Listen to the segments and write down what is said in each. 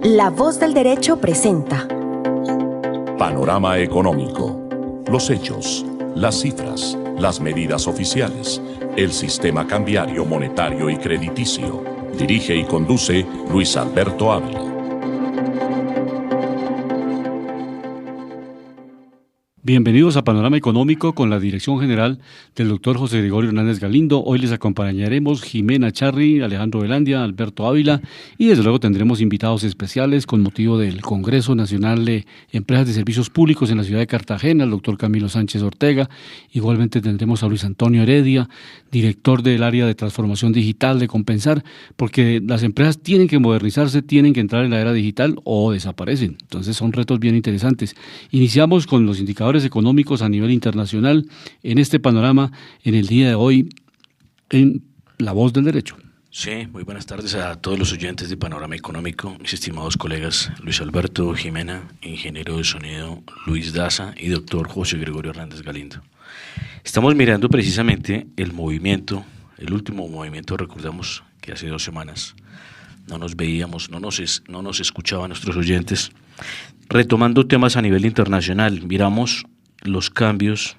La Voz del Derecho presenta Panorama Económico. Los hechos, las cifras, las medidas oficiales, el sistema cambiario, monetario y crediticio. Dirige y conduce Luis Alberto Ávila. Bienvenidos a Panorama Económico con la dirección general del doctor José Gregorio Hernández Galindo. Hoy les acompañaremos Jimena Charri, Alejandro Velandia, Alberto Ávila y desde luego tendremos invitados especiales con motivo del Congreso Nacional de Empresas de Servicios Públicos en la ciudad de Cartagena, el doctor Camilo Sánchez Ortega. Igualmente tendremos a Luis Antonio Heredia, director del área de transformación digital de Compensar, porque las empresas tienen que modernizarse, tienen que entrar en la era digital o desaparecen. Entonces son retos bien interesantes. Iniciamos con los indicadores económicos a nivel internacional en este panorama en el día de hoy en La Voz del Derecho. Sí, muy buenas tardes a todos los oyentes de Panorama Económico, mis estimados colegas Luis Alberto, Jimena, ingeniero de sonido Luis Daza y doctor José Gregorio Hernández Galindo. Estamos mirando precisamente el último movimiento. Recordamos que hace 2 semanas no nos veíamos, no nos escuchaban nuestros oyentes. Retomando temas a nivel internacional, miramos los cambios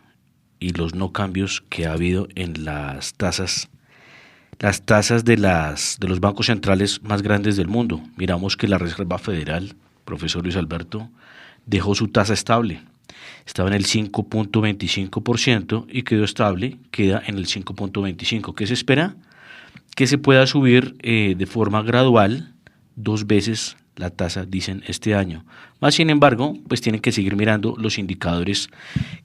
y los no cambios que ha habido en las tasas de los bancos centrales más grandes del mundo. Miramos que la Reserva Federal, profesor Luis Alberto, dejó su tasa estable. Estaba en el 5.25% y quedó estable, queda en el 5.25%. ¿Qué se espera? Que se pueda subir de forma gradual 2 veces la tasa, dicen, este año. Más sin embargo, pues tienen que seguir mirando los indicadores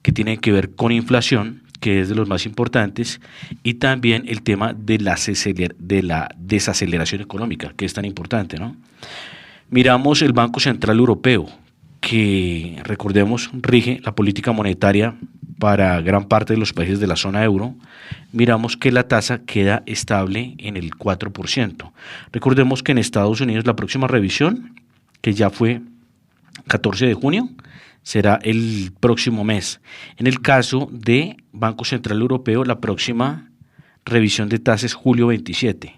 que tienen que ver con inflación, que es de los más importantes, y también el tema de la desaceleración económica, que es tan importante, ¿no? Miramos el Banco Central Europeo, que, recordemos, rige la política monetaria para gran parte de los países de la zona euro. Miramos que la tasa queda estable en el 4%. Recordemos que en Estados Unidos la próxima revisión, que ya fue 14 de junio, será el próximo mes. En el caso de Banco Central Europeo, la próxima revisión de tasas es julio 27.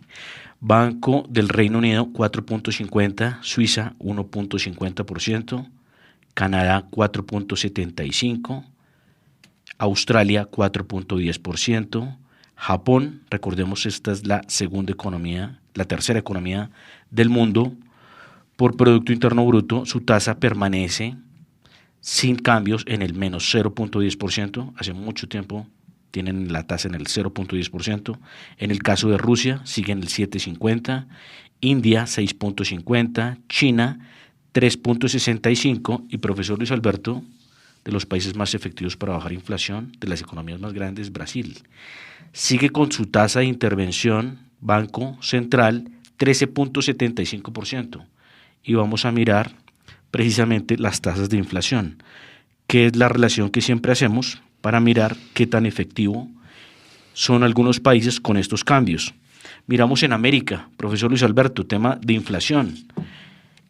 Banco del Reino Unido 4.50, Suiza 1.50%, Canadá 4.75%, Australia 4.10%, Japón, recordemos, esta es la tercera economía del mundo por Producto Interno Bruto, su tasa permanece sin cambios en el menos 0.10%, hace mucho tiempo tienen la tasa en el 0.10%, en el caso de Rusia sigue en el 7.50%, India 6.50%, China 3.65% y profesor Luis Alberto, de los países más efectivos para bajar inflación, de las economías más grandes, Brasil. Sigue con su tasa de intervención, Banco Central, 13.75%. Y vamos a mirar precisamente las tasas de inflación, que es la relación que siempre hacemos para mirar qué tan efectivo son algunos países con estos cambios. Miramos en América, profesor Luis Alberto, tema de inflación.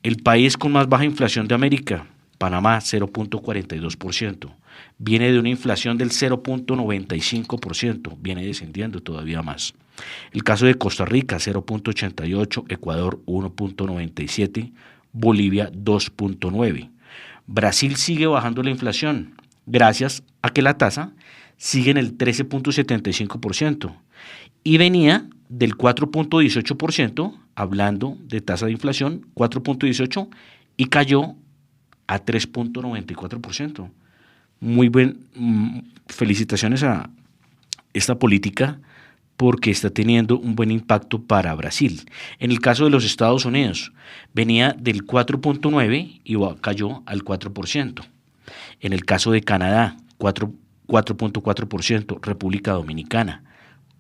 El país con más baja inflación de América, Panamá, 0.42%, viene de una inflación del 0.95%, viene descendiendo todavía más. El caso de Costa Rica, 0.88%, Ecuador, 1.97%, Bolivia, 2.9%. Brasil sigue bajando la inflación, gracias a que la tasa sigue en el 13.75% y venía del 4.18%, hablando de tasa de inflación, 4.18%, y cayó a 3.94%. Muy felicitaciones a esta política porque está teniendo un buen impacto para Brasil. En el caso de los Estados Unidos, venía del 4.9% y cayó al 4%. En el caso de Canadá, 4.4%, República Dominicana,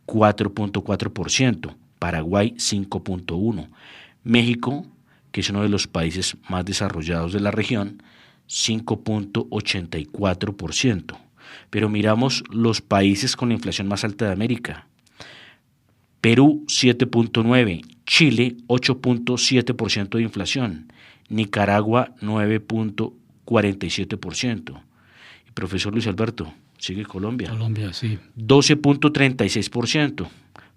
4.4%, Paraguay, 5.1%, México, que es uno de los países más desarrollados de la región, 5.84%. Pero miramos los países con la inflación más alta de América. Perú, 7.9%, Chile, 8.7% de inflación, Nicaragua, 9.47%. Y profesor Luis Alberto, sigue Colombia. Colombia, sí. 12.36%.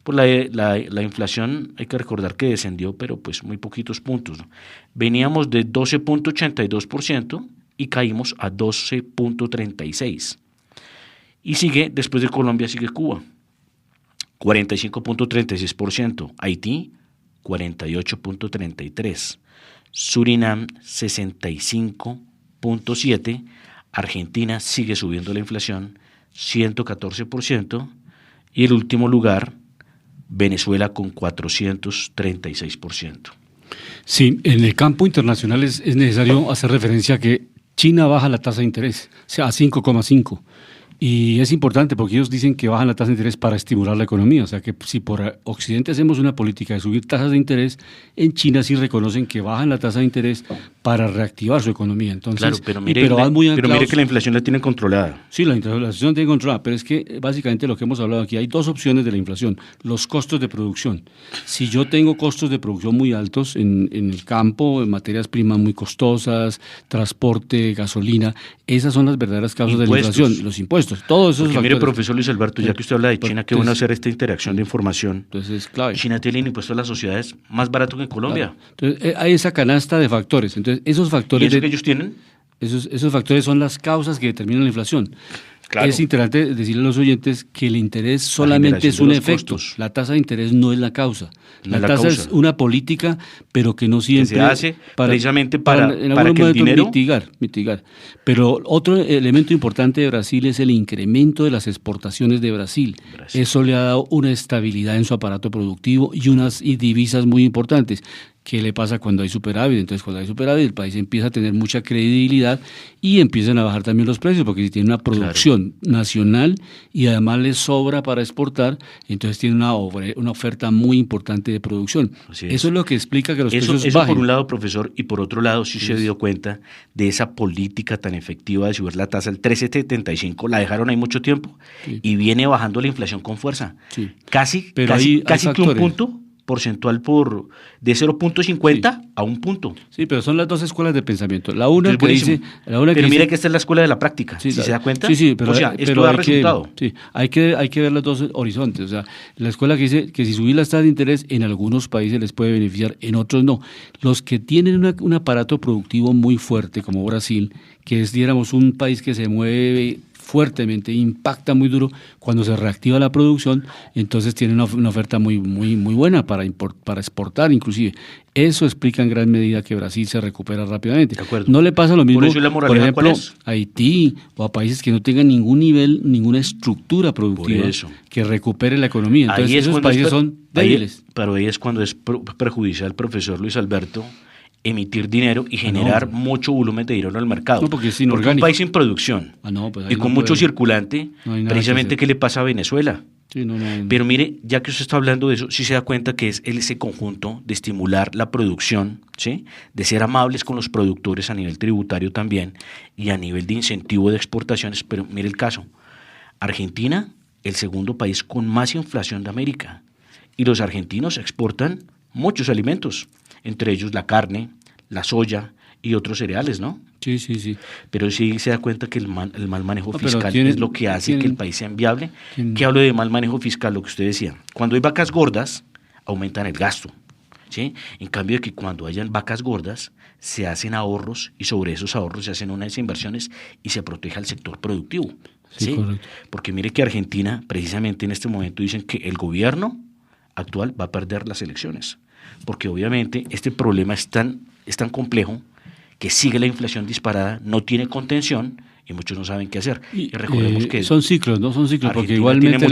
Pues la inflación, hay que recordar que descendió, pero pues muy poquitos puntos, ¿no? Veníamos de 12.82% y caímos a 12.36%. Y sigue, después de Colombia, sigue Cuba, 45.36%, Haití, 48.33%, Surinam, 65.7%, Argentina sigue subiendo la inflación, 114%, y el último lugar, Venezuela, con 436%. Sí, en el campo internacional es necesario hacer referencia a que China baja la tasa de interés, o sea, a 5,5. Y es importante porque ellos dicen que bajan la tasa de interés para estimular la economía. O sea que si por Occidente hacemos una política de subir tasas de interés, en China sí reconocen que bajan la tasa de interés para reactivar su economía. Entonces, claro, pero mire que la inflación la tienen controlada. Sí, la inflación tiene controlada, pero es que básicamente lo que hemos hablado aquí, hay dos opciones de la inflación. Los costos de producción. Si yo tengo costos de producción muy altos en el campo, en materias primas muy costosas, transporte, gasolina, esas son las verdaderas causas de la inflación, los impuestos. Todos esos factores. Mire, factores. profesor Luis Alberto, ya que usted habla de China, qué bueno hacer esta interacción de información. Entonces es clave. China tiene el impuesto a las sociedades más barato que en Colombia. Claro. Entonces hay esa canasta de factores. Entonces esos factores. ¿Y eso que ellos tienen? Esos factores son las causas que determinan la inflación. Claro. Es importante decirle a los oyentes que el interés solamente es un efecto. Costos. La tasa de interés no es la causa. La tasa es una política, pero que no siempre que se hace precisamente para que el dinero mitigar. Pero otro elemento importante de Brasil es el incremento de las exportaciones de Brasil. Eso le ha dado una estabilidad en su aparato productivo y unas divisas muy importantes. ¿Qué le pasa cuando hay superávit? Entonces, cuando hay superávit, el país empieza a tener mucha credibilidad y empiezan a bajar también los precios, porque si tiene una producción nacional y además le sobra para exportar, entonces tiene una oferta muy importante de producción. Eso es lo que explica que los precios bajen. Eso por un lado, profesor, y por otro lado, si se dio cuenta de esa política tan efectiva de subir la tasa al 13.75, la dejaron ahí mucho tiempo y viene bajando la inflación con fuerza. Sí. Casi que un punto porcentual de 0.50 a 1 punto. Sí, pero son las dos escuelas de pensamiento. La una que dice... Pero mire que esta es la escuela de la práctica, si se da cuenta. Sí, pero, esto da resultado. Hay que ver los dos horizontes. O sea, la escuela que dice que si subir las tasas de interés en algunos países les puede beneficiar, en otros no. Los que tienen un aparato productivo muy fuerte, como Brasil, que es, diéramos, un país que se mueve fuertemente, impacta muy duro cuando se reactiva la producción, entonces tiene una oferta muy buena para exportar inclusive. Eso explica en gran medida que Brasil se recupera rápidamente. No le pasa lo mismo, por ejemplo, a Haití o a países que no tengan ningún nivel, ninguna estructura productiva que recupere la economía. Entonces esos países son débiles. Pero ahí es cuando es perjudicial, profesor Luis Alberto, emitir dinero y generar mucho volumen de dinero en el mercado. No, porque es inorgánico. Un país sin producción y con mucho circulante, precisamente, ¿qué le pasa a Venezuela? Sí, Pero mire, ya que usted está hablando de eso, sí se da cuenta que es ese conjunto de estimular la producción, ¿sí? De ser amables con los productores a nivel tributario también y a nivel de incentivo de exportaciones. Pero mire el caso, Argentina, el segundo país con más inflación de América, y los argentinos exportan muchos alimentos, entre ellos la carne, la soya y otros cereales, ¿no? Sí. Pero sí se da cuenta que el mal manejo fiscal es lo que hace que el país sea inviable. ¿Qué hablo de mal manejo fiscal? Lo que usted decía. Cuando hay vacas gordas, aumentan el gasto, ¿sí? En cambio de que cuando hayan vacas gordas, se hacen ahorros y sobre esos ahorros se hacen unas inversiones y se protege al sector productivo. ¿Sí? Porque mire que Argentina, precisamente en este momento, dicen que el gobierno actual va a perder las elecciones. Porque obviamente este problema es tan complejo que sigue la inflación disparada, no tiene contención y muchos no saben qué hacer. Y recordemos que son ciclos, ¿no? Son ciclos, porque igualmente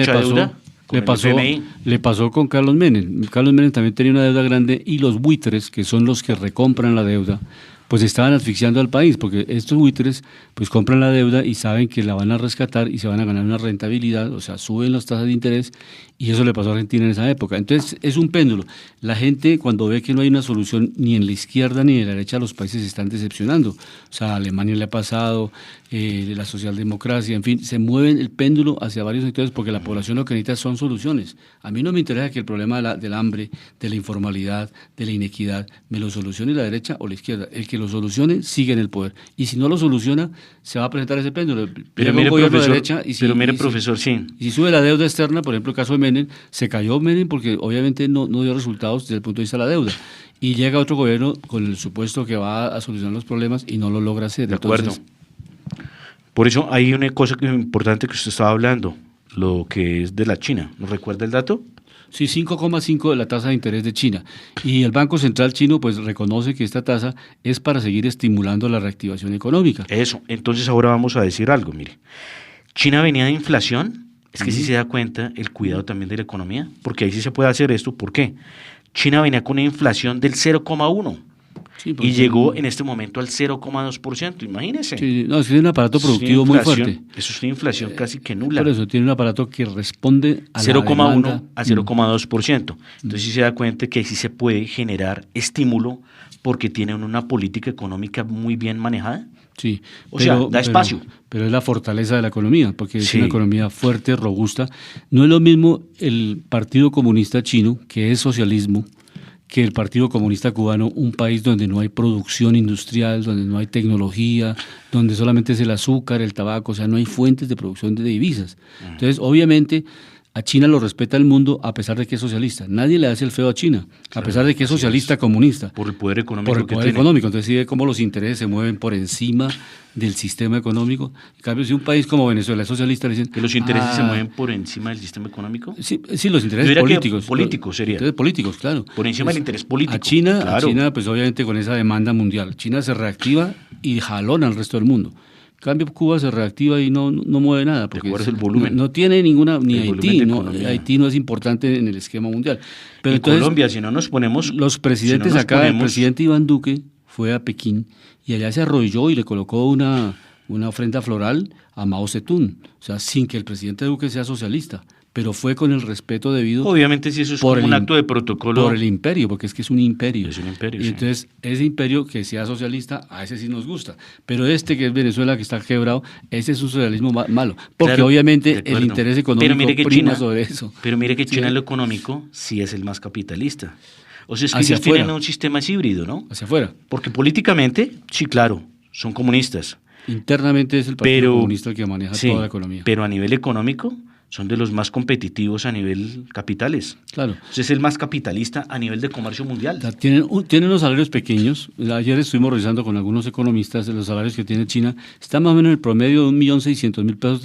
le pasó con Carlos Menem. Carlos Menem también tenía una deuda grande y los buitres, que son los que recompran la deuda, pues estaban asfixiando al país, porque estos buitres pues compran la deuda y saben que la van a rescatar y se van a ganar una rentabilidad, o sea, suben las tasas de interés, y eso le pasó a Argentina en esa época. Entonces es un péndulo. La gente, cuando ve que no hay una solución ni en la izquierda ni en la derecha, los países se están decepcionando. O sea, a Alemania le ha pasado, la socialdemocracia, en fin, se mueven el péndulo hacia varios sectores porque la población lo que necesita son soluciones. A mí no me interesa que el problema del hambre, de la informalidad, de la inequidad, me lo solucione la derecha o la izquierda. El que que lo solucione, sigue en el poder. Y si no lo soluciona, se va a presentar ese péndulo. Pero Llega mire, un gobierno de profesor, derecha profesor, sí. y si sube la deuda externa, por ejemplo, el caso de Menem, se cayó Menem porque obviamente no dio resultados desde el punto de vista de la deuda. Y llega otro gobierno con el supuesto que va a solucionar los problemas y no lo logra hacer. De acuerdo. Por eso hay una cosa importante que usted estaba hablando, lo que es de la China. ¿Nos recuerda el dato? Sí, 5,5 de la tasa de interés de China. Y el Banco Central chino pues reconoce que esta tasa es para seguir estimulando la reactivación económica. Eso. Entonces ahora vamos a decir algo, mire. China venía de inflación, es que si se da cuenta el cuidado también de la economía, porque ahí sí se puede hacer esto. ¿Por qué? China venía con una inflación del 0,1. Sí, y llegó en este momento al 0,2%, imagínese. Sí, no, es que tiene un aparato productivo muy fuerte. Eso es una inflación casi que nula. Por eso tiene un aparato que responde a 0,1 a 0,2%. Entonces sí se da cuenta que ahí sí se puede generar estímulo porque tienen una política económica muy bien manejada. Sí, o sea, da espacio. Pero es la fortaleza de la economía, porque es Sí. una economía fuerte, robusta. No es lo mismo el Partido Comunista Chino, que es socialismo, que el Partido Comunista Cubano, un país donde no hay producción industrial, donde no hay tecnología, donde solamente es el azúcar, el tabaco, o sea, no hay fuentes de producción de divisas. Entonces, obviamente, a China lo respeta el mundo a pesar de que es socialista. Nadie le hace el feo a China, a pesar de que es socialista comunista. Por el poder económico Por el que poder tiene. económico. Entonces, sí ve cómo los intereses se mueven por encima del sistema económico. En cambio, si un país como Venezuela es socialista, le dicen... Que los intereses se mueven por encima del sistema económico. Sí, los Yo intereses diría que políticos. políticos sería. Intereses políticos, claro. Por encima del interés político. A China, claro. pues obviamente con esa demanda mundial. China se reactiva y jalona al resto del mundo. En cambio, Cuba se reactiva y no mueve nada. Porque acuerdo, el volumen. No tiene ninguna, ni El Haití. volumen de No, economía. Haití no es importante en el esquema mundial. Pero Y entonces, Colombia, si no nos ponemos... los presidentes si no nos acá, el ponemos- presidente Iván Duque fue a Pekín y allá se arrodilló y le colocó una ofrenda floral a Mao Zedong. O sea, sin que el presidente Duque sea socialista, pero fue con el respeto debido Obviamente si eso es por como un el- acto de protocolo... por el imperio, porque es que es un imperio. Es un imperio, Y sí. entonces, ese imperio que sea socialista, a ese sí nos gusta. Pero este que es Venezuela, que está quebrado, ese es un socialismo malo. Porque Claro, de obviamente el acuerdo. interés económico Pero mire que prima China- sobre eso. Pero mire que Sí. China en lo económico sí es el más capitalista. O sea, es que Hacia ellos tienen afuera. un sistema híbrido, ¿no? Hacia afuera. Porque políticamente, sí, claro, son comunistas. Internamente es el Partido Pero, Comunista el que maneja sí, toda la economía. pero a nivel económico son de los más competitivos a nivel capitales. Claro. Entonces es el más capitalista a nivel de comercio mundial. O sea, tienen unos salarios pequeños. Ayer estuvimos revisando con algunos economistas de los salarios que tiene China. Está más o menos en el promedio de 1.600.000 pesos,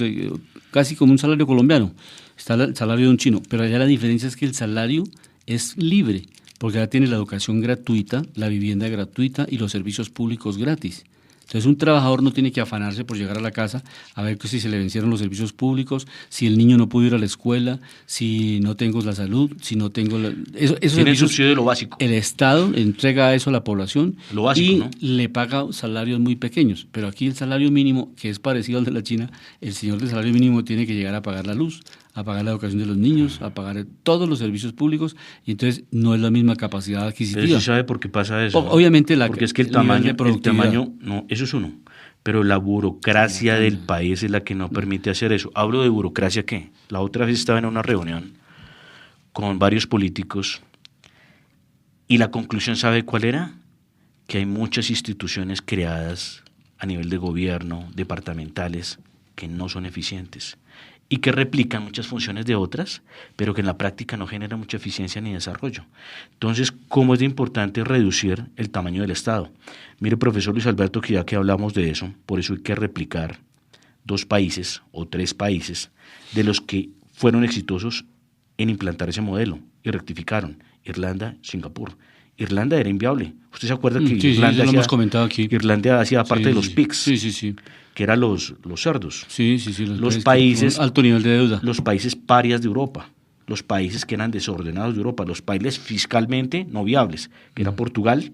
casi como un salario colombiano. Está el salario de un chino. Pero allá la diferencia es que el salario es libre, porque allá tiene la educación gratuita, la vivienda gratuita y los servicios públicos gratis. Entonces un trabajador no tiene que afanarse por llegar a la casa a ver que si se le vencieron los servicios públicos, si el niño no pudo ir a la escuela, si no tengo la salud, si no tengo esos Tiene el servicios. subsidio de lo básico. El Estado entrega eso a la población Lo básico, y ¿no? le paga salarios muy pequeños. Pero aquí el salario mínimo, que es parecido al de la China, el señor del salario mínimo tiene que llegar a pagar la luz, a pagar la educación de los niños, a pagar todos los servicios públicos, y entonces no es la misma capacidad Pero adquisitiva. sí sabe por qué pasa eso. Obviamente porque es que el nivel de tamaño, productividad. no, eso es uno. Pero la burocracia del país es la que no permite hacer eso. Hablo de burocracia, ¿qué? La otra vez estaba en una reunión con varios políticos y la conclusión, ¿sabe cuál era? Que hay muchas instituciones creadas a nivel de gobierno, departamentales, que no son eficientes y que replican muchas funciones de otras, pero que en la práctica no generan mucha eficiencia ni desarrollo. Entonces, ¿cómo es de importante reducir el tamaño del Estado? Mire, profesor Luis Alberto, que ya que hablamos de eso, por eso hay que replicar 2 países o 3 países de los que fueron exitosos en implantar ese modelo y rectificaron: Irlanda, Singapur. Irlanda era inviable. ¿Usted se acuerda que Sí, Irlanda, eso lo hemos comentado aquí. Irlanda hacía parte Sí, de los sí, PICs, sí. que eran los cerdos? Sí. Los países con alto nivel de deuda. Los países parias de Europa, los países que eran desordenados de Europa, los países fiscalmente no viables, que era Portugal,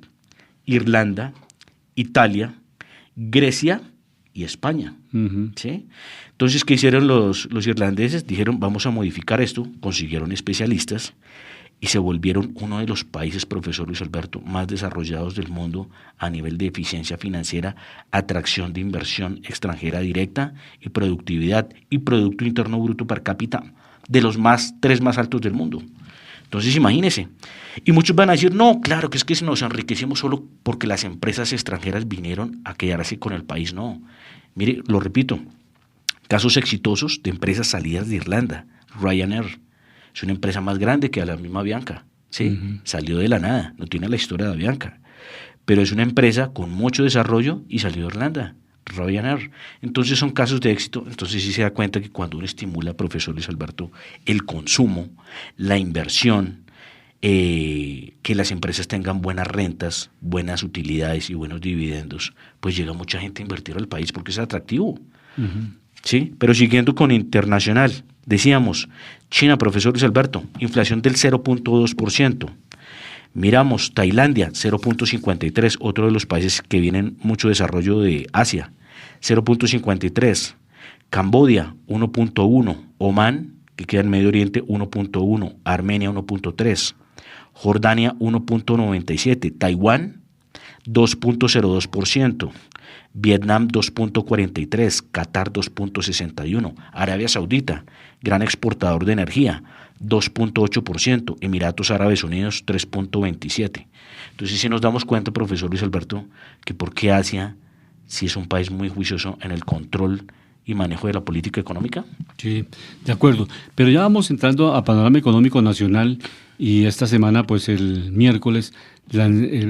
Irlanda, Italia, Grecia y España. Ujú. ¿Sí? Entonces, ¿qué hicieron los irlandeses? Dijeron, vamos a modificar esto, consiguieron especialistas y se volvieron uno de los países, profesor Luis Alberto, más desarrollados del mundo a nivel de eficiencia financiera, atracción de inversión extranjera directa y productividad y Producto Interno Bruto per cápita de los 3 más altos del mundo. Entonces imagínese. Y muchos van a decir, no, claro que es que nos enriquecemos solo porque las empresas extranjeras vinieron a quedarse con el país. No. Mire, lo repito, casos exitosos de empresas salidas de Irlanda. Ryanair es una empresa más grande que la misma Avianca. ¿Sí? Salió de la nada, no tiene la historia de Avianca. Pero es una empresa con mucho desarrollo y salió de Irlanda. Ryanair. Entonces son casos de éxito. Entonces sí se da cuenta que cuando uno estimula, profesor Luis Alberto, el consumo, la inversión, que las empresas tengan buenas rentas, buenas utilidades y buenos dividendos, pues llega mucha gente a invertir al país porque es atractivo. ¿Sí? Pero siguiendo con internacional, decíamos, China, profesor Luis Alberto, inflación del 0.2%. Miramos Tailandia, 0.53, otro de los países que vienen mucho desarrollo de Asia, 0.53. Camboya, 1.1. Omán, que queda en Medio Oriente, 1.1. Armenia, 1.3. Jordania, 1.97. Taiwán, 2.02%. Vietnam 2.43, Qatar 2.61, Arabia Saudita, gran exportador de energía, 2.8%, Emiratos Árabes Unidos 3.27. Entonces sí nos damos cuenta, profesor Luis Alberto, que por qué Asia sí es un país muy juicioso en el control y manejo de la política económica. Sí, de acuerdo. Pero ya vamos entrando a panorama económico nacional y esta semana, pues el miércoles,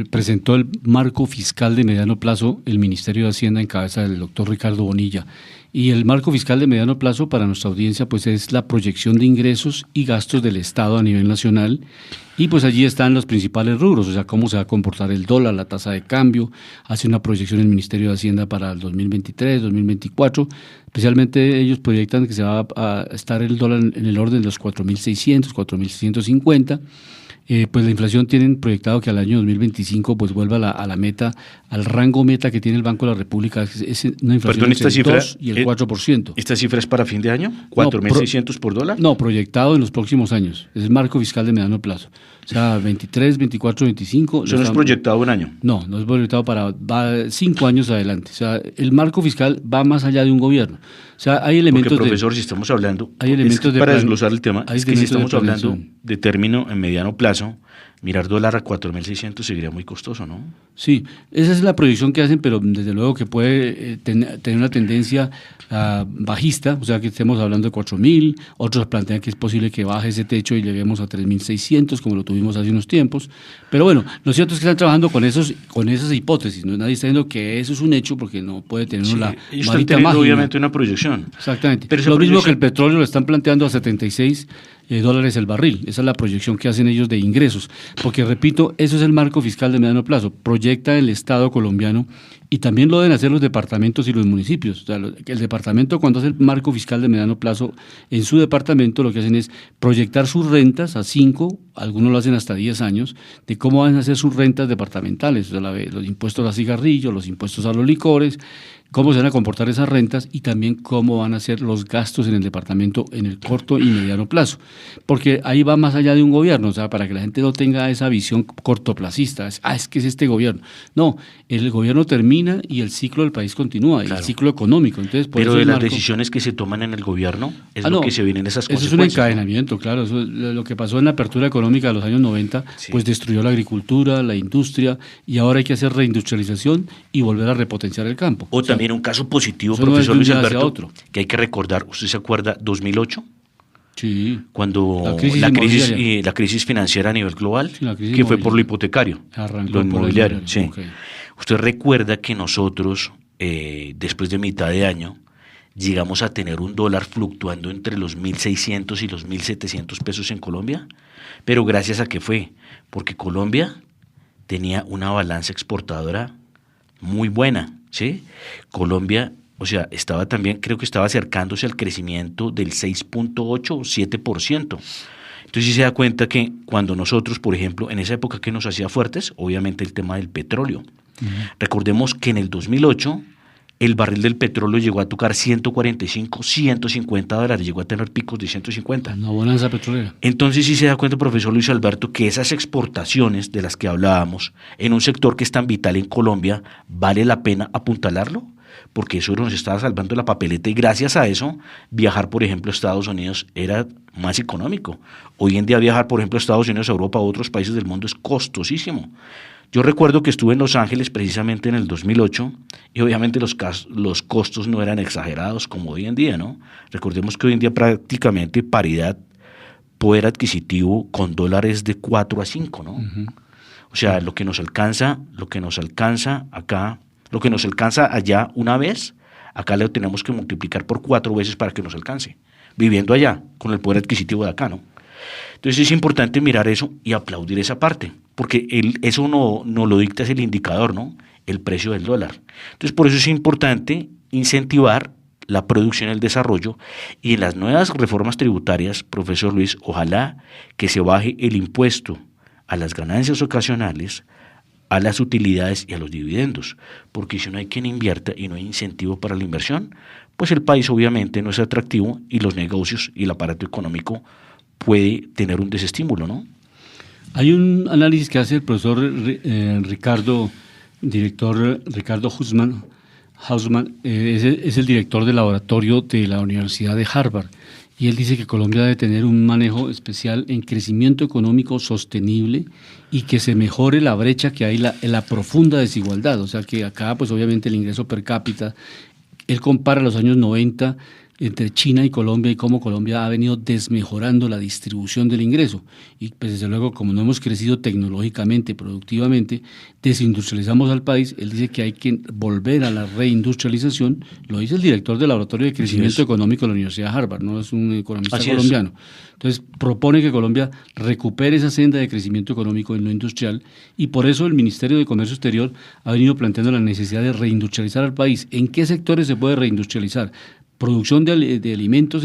presentó el marco fiscal de mediano plazo el Ministerio de Hacienda en cabeza del doctor Ricardo Bonilla. Y el marco fiscal de mediano plazo para nuestra audiencia pues es la proyección de ingresos y gastos del Estado a nivel nacional y pues allí están los principales rubros, o sea, cómo se va a comportar el dólar, la tasa de cambio, hace una proyección el Ministerio de Hacienda para el 2023, 2024, especialmente ellos proyectan que se va a estar el dólar en el orden de los 4.600, 4.650. Pues la inflación tienen proyectado que al año 2025 pues vuelva a la meta, al rango meta que tiene el Banco de la República, es una inflación entre el 2 y el 4%. ¿Esta cifra es para fin de año? ¿4.600 por dólar? No, proyectado en los próximos años. Es el marco fiscal de mediano plazo. O sea, 23, 24, 25. ¿Eso no es proyectado un año? No, no es proyectado va 5 años adelante. O sea, el marco fiscal va más allá de un gobierno. O sea, hay elementos porque, profesor, si estamos hablando, hay elementos para desglosar el tema, es que si estamos hablando de término en mediano plazo, mirar dólar a 4.600 sería muy costoso, ¿no? Sí, esa es la proyección que hacen, pero desde luego que puede tener una tendencia bajista, o sea que estemos hablando de 4.000, otros plantean que es posible que baje ese techo y lleguemos a 3.600, como lo tuvimos hace unos tiempos, pero bueno, lo cierto es que están trabajando con esas hipótesis, ¿no? Nadie está diciendo que eso es un hecho, porque no puede tener la varita mágica. Obviamente una proyección. Exactamente, pero lo mismo que el petróleo lo están planteando a 76 dólares el barril. Esa es la proyección que hacen ellos de ingresos, porque repito, eso es el marco fiscal de mediano plazo, proyecta el Estado colombiano y también lo deben hacer los departamentos y los municipios. O sea, el departamento, cuando hace el marco fiscal de mediano plazo, en su departamento lo que hacen es proyectar sus rentas a 5, algunos lo hacen hasta 10 años, de cómo van a ser sus rentas departamentales, o sea, los impuestos a cigarrillos, los impuestos a los licores, cómo se van a comportar esas rentas y también cómo van a ser los gastos en el departamento en el corto y mediano plazo. Porque ahí va más allá de un gobierno, o sea, para que la gente no tenga esa visión cortoplacista, es que es este gobierno. No, el gobierno termina y el ciclo del país continúa, claro. El ciclo económico. Entonces, pero de las decisiones que se toman en el gobierno es lo que se viene en esas consecuencias. Eso es un encadenamiento, claro. Eso es lo que pasó en la apertura económica de los años 90, sí. Pues destruyó la agricultura, la industria, y ahora hay que hacer reindustrialización y volver a repotenciar el campo. O también un caso positivo, profesor Luis Alberto, que hay que recordar, ¿usted se acuerda 2008? Sí. Cuando la crisis financiera a nivel global, sí, que fue por lo hipotecario, lo inmobiliario. Sí. Okay. Usted recuerda que nosotros, después de mitad de año, llegamos a tener un dólar fluctuando entre los 1.600 y los 1.700 pesos en Colombia, pero gracias a qué fue, porque Colombia tenía una balanza exportadora muy buena. ¿Sí? Colombia, o sea, estaba también, creo que estaba acercándose al crecimiento del 6.8 o 7%. Entonces sí se da cuenta que cuando nosotros, por ejemplo, en esa época que nos hacía fuertes, obviamente el tema del petróleo. Recordemos que en el 2008 el barril del petróleo llegó a tocar 145, 150 dólares, llegó a tener picos de 150. Una bonanza petrolera. Entonces sí se da cuenta, profesor Luis Alberto, que esas exportaciones de las que hablábamos en un sector que es tan vital en Colombia, ¿vale la pena apuntalarlo? porque eso nos estaba salvando la papeleta y gracias a eso viajar, por ejemplo, a Estados Unidos era más económico. Hoy en día viajar, por ejemplo, a Estados Unidos, a Europa, a otros países del mundo es costosísimo. Yo recuerdo que estuve en Los Ángeles precisamente en el 2008 y obviamente los costos no eran exagerados como hoy en día, ¿no? Recordemos que hoy en día prácticamente paridad poder adquisitivo con dólares de 4 a 5, ¿no? O sea, lo que nos alcanza acá, lo que nos alcanza allá una vez, acá lo tenemos que multiplicar por 4 veces para que nos alcance, viviendo allá, con el poder adquisitivo de acá, ¿no? Entonces es importante mirar eso y aplaudir esa parte, porque eso no lo dicta, es el indicador, ¿no? El precio del dólar. Entonces por eso es importante incentivar la producción y el desarrollo, y en las nuevas reformas tributarias, profesor Luis, ojalá que se baje el impuesto a las ganancias ocasionales, a las utilidades y a los dividendos, porque si no hay quien invierta y no hay incentivo para la inversión, pues el país obviamente no es atractivo y los negocios y el aparato económico puede tener un desestímulo, ¿no? Hay un análisis que hace el profesor Ricardo Hausman, es el director del laboratorio de la Universidad de Harvard, y él dice que Colombia debe tener un manejo especial en crecimiento económico sostenible y que se mejore la brecha que hay en la profunda desigualdad. O sea que acá pues obviamente el ingreso per cápita, él compara los años 90 entre China y Colombia y cómo Colombia ha venido desmejorando la distribución del ingreso. Y pues desde luego, como no hemos crecido tecnológicamente, productivamente, desindustrializamos al país. Él dice que hay que volver a la reindustrialización. Lo dice el director del Laboratorio de Crecimiento Económico de la Universidad de Harvard, no es un economista colombiano. Entonces propone que Colombia recupere esa senda de crecimiento económico en lo industrial, y por eso el Ministerio de Comercio Exterior ha venido planteando la necesidad de reindustrializar al país. ¿En qué sectores se puede reindustrializar? Producción de alimentos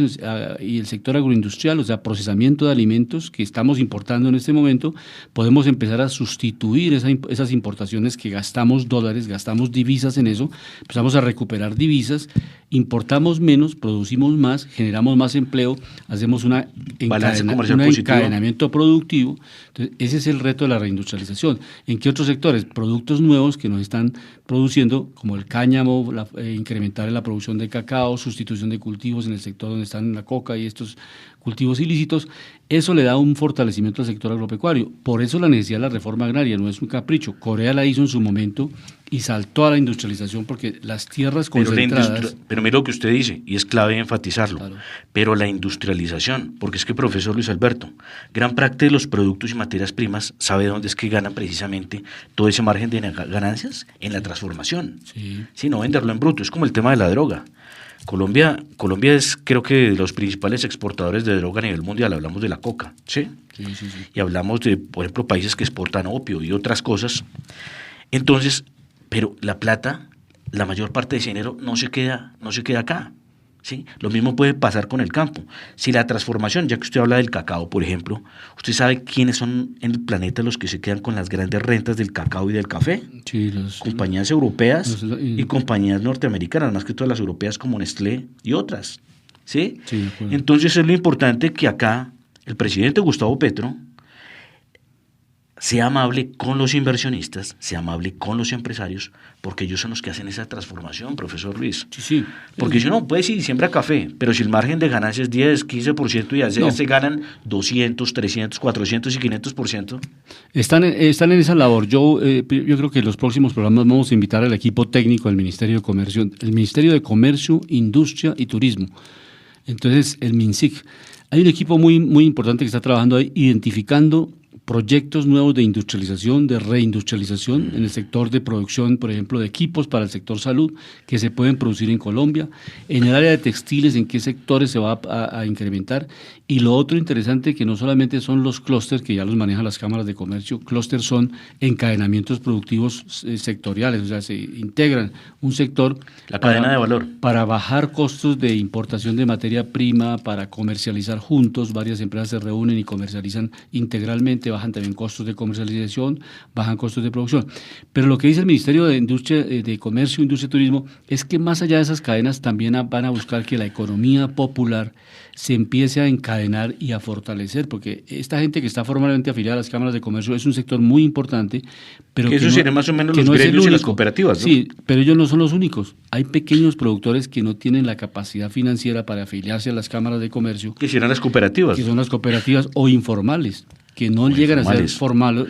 y el sector agroindustrial, o sea, procesamiento de alimentos que estamos importando en este momento. Podemos empezar a sustituir esas importaciones que gastamos dólares, gastamos divisas en eso, empezamos a recuperar divisas, importamos menos, producimos más, generamos más empleo, hacemos un encadenamiento productivo. Entonces, ese es el reto de la reindustrialización. ¿En qué otros sectores? Productos nuevos que nos están produciendo, como el cáñamo, incrementar la producción de cacao, sustitución de cultivos en el sector donde están la coca y estos cultivos ilícitos. Eso le da un fortalecimiento al sector agropecuario. Por eso la necesidad de la reforma agraria no es un capricho. Corea la hizo en su momento y saltó a la industrialización porque las tierras concentradas... Pero mira lo que usted dice, y es clave enfatizarlo, claro. Pero la industrialización, porque es que, profesor Luis Alberto, gran parte de los productos y materias primas, ¿sabe dónde es que ganan precisamente todo ese margen de ganancias? En la transformación. Sí, no venderlo en bruto, es como el tema de la droga. Colombia es, creo que, de los principales exportadores de droga a nivel mundial. Hablamos de la coca, ¿sí? Sí. Y hablamos de, por ejemplo, países que exportan opio y otras cosas. Entonces, pero la plata, la mayor parte de ese dinero no se queda acá, ¿sí? Lo mismo puede pasar con el campo. Si la transformación, ya que usted habla del cacao, por ejemplo, ¿usted sabe quiénes son en el planeta los que se quedan con las grandes rentas del cacao y del café? Sí, compañías europeas y compañías norteamericanas, más que todas las europeas como Nestlé y otras, ¿sí? Sí, entonces es lo importante que acá el presidente Gustavo Petro sea amable con los inversionistas, sea amable con los empresarios, porque ellos son los que hacen esa transformación, profesor Luis. Sí. Porque si uno puede decir, siembra café, pero si el margen de ganancia es 10, 15% y ya se ganan 200, 300, 400 y 500%. Están en esa labor. Yo creo que en los próximos programas vamos a invitar al equipo técnico del Ministerio de Comercio, el Ministerio de Comercio, Industria y Turismo. Entonces, el MINSIC. Hay un equipo muy, muy importante que está trabajando ahí, identificando proyectos nuevos de industrialización, de reindustrialización en el sector de producción, por ejemplo, de equipos para el sector salud que se pueden producir en Colombia, en el área de textiles, en qué sectores se va a incrementar. Y lo otro interesante, que no solamente son los clústeres, que ya los manejan las cámaras de comercio, clústeres son encadenamientos productivos sectoriales, o sea, se integran un sector, la cadena de valor, para bajar costos de importación de materia prima, para comercializar juntos. Varias empresas se reúnen y comercializan integralmente bajan también costos de comercialización, bajan costos de producción. Pero lo que dice el Ministerio de Industria, de Comercio, Industria y Turismo es que más allá de esas cadenas también van a buscar que la economía popular se empiece a encadenar y a fortalecer, porque esta gente que está formalmente afiliada a las cámaras de comercio es un sector muy importante, pero que eso no, sería más o menos que los no es el gremios y las único. cooperativas, ¿no? Sí, pero ellos no son los únicos. Hay pequeños productores que no tienen la capacidad financiera para afiliarse a las cámaras de comercio, Que serán las cooperativas. que son las cooperativas o informales, que no llegan a ser formales.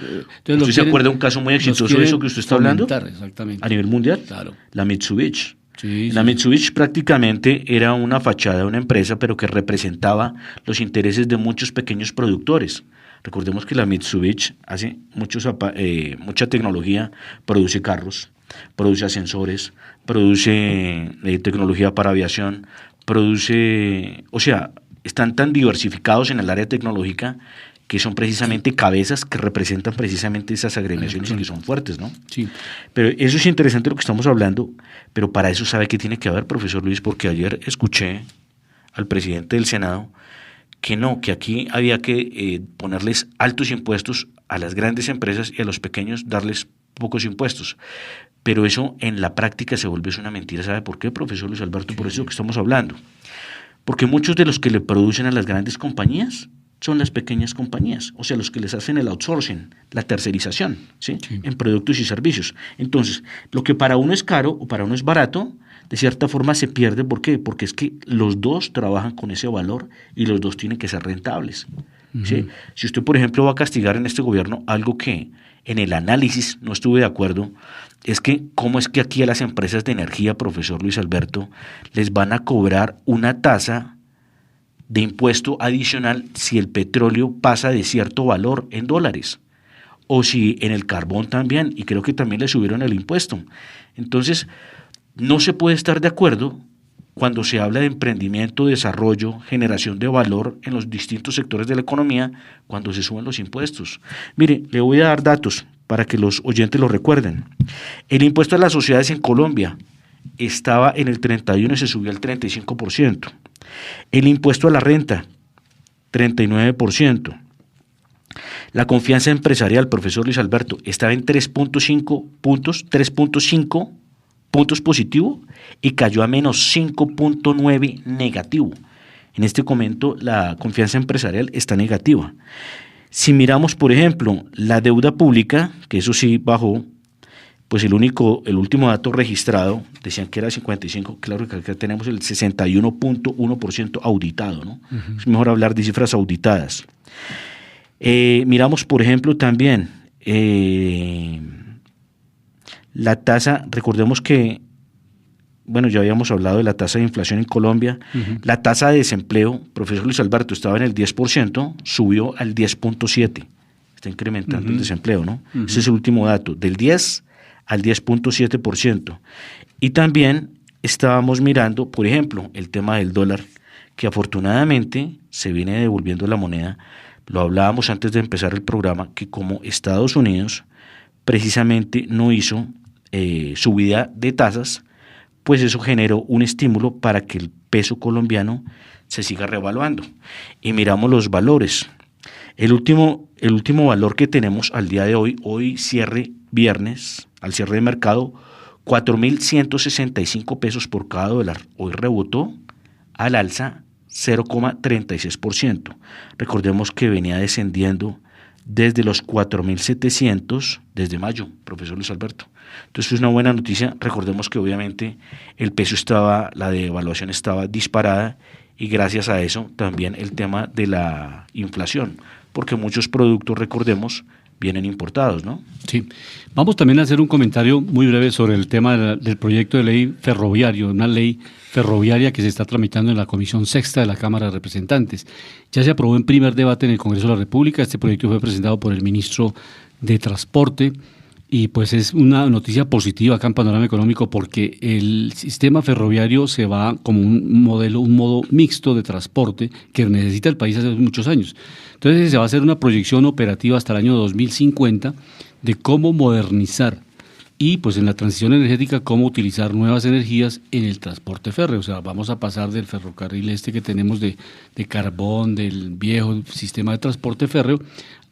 ¿Usted se acuerda de un caso muy exitoso de eso que usted está hablando? Exactamente. A nivel mundial. Claro. La Mitsubishi. Sí, La Mitsubishi prácticamente era una fachada de una empresa, pero que representaba los intereses de muchos pequeños productores. Recordemos que la Mitsubishi hace mucha tecnología, produce carros, produce ascensores, produce tecnología para aviación, están tan diversificados en el área tecnológica que son precisamente cabezas que representan precisamente esas agremiaciones y que son fuertes, ¿no? Sí. Pero eso es interesante lo que estamos hablando, pero para eso sabe que tiene que haber, profesor Luis, porque ayer escuché al presidente del Senado que aquí había que ponerles altos impuestos a las grandes empresas y a los pequeños darles pocos impuestos. Pero eso en la práctica se vuelve una mentira. ¿Sabe por qué, profesor Luis Alberto? Por eso que estamos hablando. Porque muchos de los que le producen a las grandes compañías son las pequeñas compañías, o sea, los que les hacen el outsourcing, la tercerización, ¿sí? En productos y servicios. Entonces, lo que para uno es caro o para uno es barato, de cierta forma se pierde. ¿Por qué? Porque es que los dos trabajan con ese valor y los dos tienen que ser rentables. ¿Sí? Si usted, por ejemplo, va a castigar en este gobierno algo que en el análisis no estuve de acuerdo, es que cómo es que aquí a las empresas de energía, profesor Luis Alberto, les van a cobrar una tasa de impuesto adicional si el petróleo pasa de cierto valor en dólares, o si en el carbón también, y creo que también le subieron el impuesto. Entonces, no se puede estar de acuerdo cuando se habla de emprendimiento, desarrollo, generación de valor en los distintos sectores de la economía, cuando se suben los impuestos. Mire, le voy a dar datos para que los oyentes lo recuerden. El impuesto a las sociedades en Colombia estaba en el 31% y se subió al 35%. El impuesto a la renta, 39%. La confianza empresarial, profesor Luis Alberto, estaba en 3.5 puntos positivo y cayó a menos 5.9 negativo. En este momento la confianza empresarial está negativa. Si miramos, por ejemplo, la deuda pública, que eso sí bajó, pues el último dato registrado, decían que era 55, claro que acá tenemos el 61.1% auditado, ¿no? Es mejor hablar de cifras auditadas. Miramos, por ejemplo, también la tasa, recordemos que, bueno, ya habíamos hablado de la tasa de inflación en Colombia. La tasa de desempleo, profesor Luis Alberto, estaba en el 10%, subió al 10.7%. Está incrementando el desempleo, ¿no? Ese es el último dato, del 10 al 10.7%. Y también estábamos mirando, por ejemplo, el tema del dólar, que afortunadamente se viene devolviendo la moneda. Lo hablábamos antes de empezar el programa, que como Estados Unidos precisamente no hizo subida de tasas, pues eso generó un estímulo para que el peso colombiano se siga revaluando. Y miramos los valores. El último valor que tenemos al día de hoy cierre viernes, al cierre de mercado, 4.165 pesos por cada dólar. Hoy rebotó al alza 0.36%. Recordemos que venía descendiendo desde los 4.700 desde mayo, profesor Luis Alberto. Entonces es una buena noticia. Recordemos que obviamente el peso la devaluación estaba disparada y gracias a eso también el tema de la inflación, porque muchos productos, recordemos, vienen importados, ¿no? Sí. Vamos también a hacer un comentario muy breve sobre el tema del proyecto de ley ferroviario, una ley ferroviaria que se está tramitando en la Comisión Sexta de la Cámara de Representantes. Ya se aprobó en primer debate en el Congreso de la República. Este proyecto fue presentado por el ministro de Transporte y pues es una noticia positiva acá en Panorama Económico porque el sistema ferroviario se va como un modo mixto de transporte que necesita el país hace muchos años. Entonces se va a hacer una proyección operativa hasta el año 2050 de cómo modernizar y pues en la transición energética cómo utilizar nuevas energías en el transporte férreo. O sea, vamos a pasar del ferrocarril que tenemos de carbón, del viejo sistema de transporte férreo,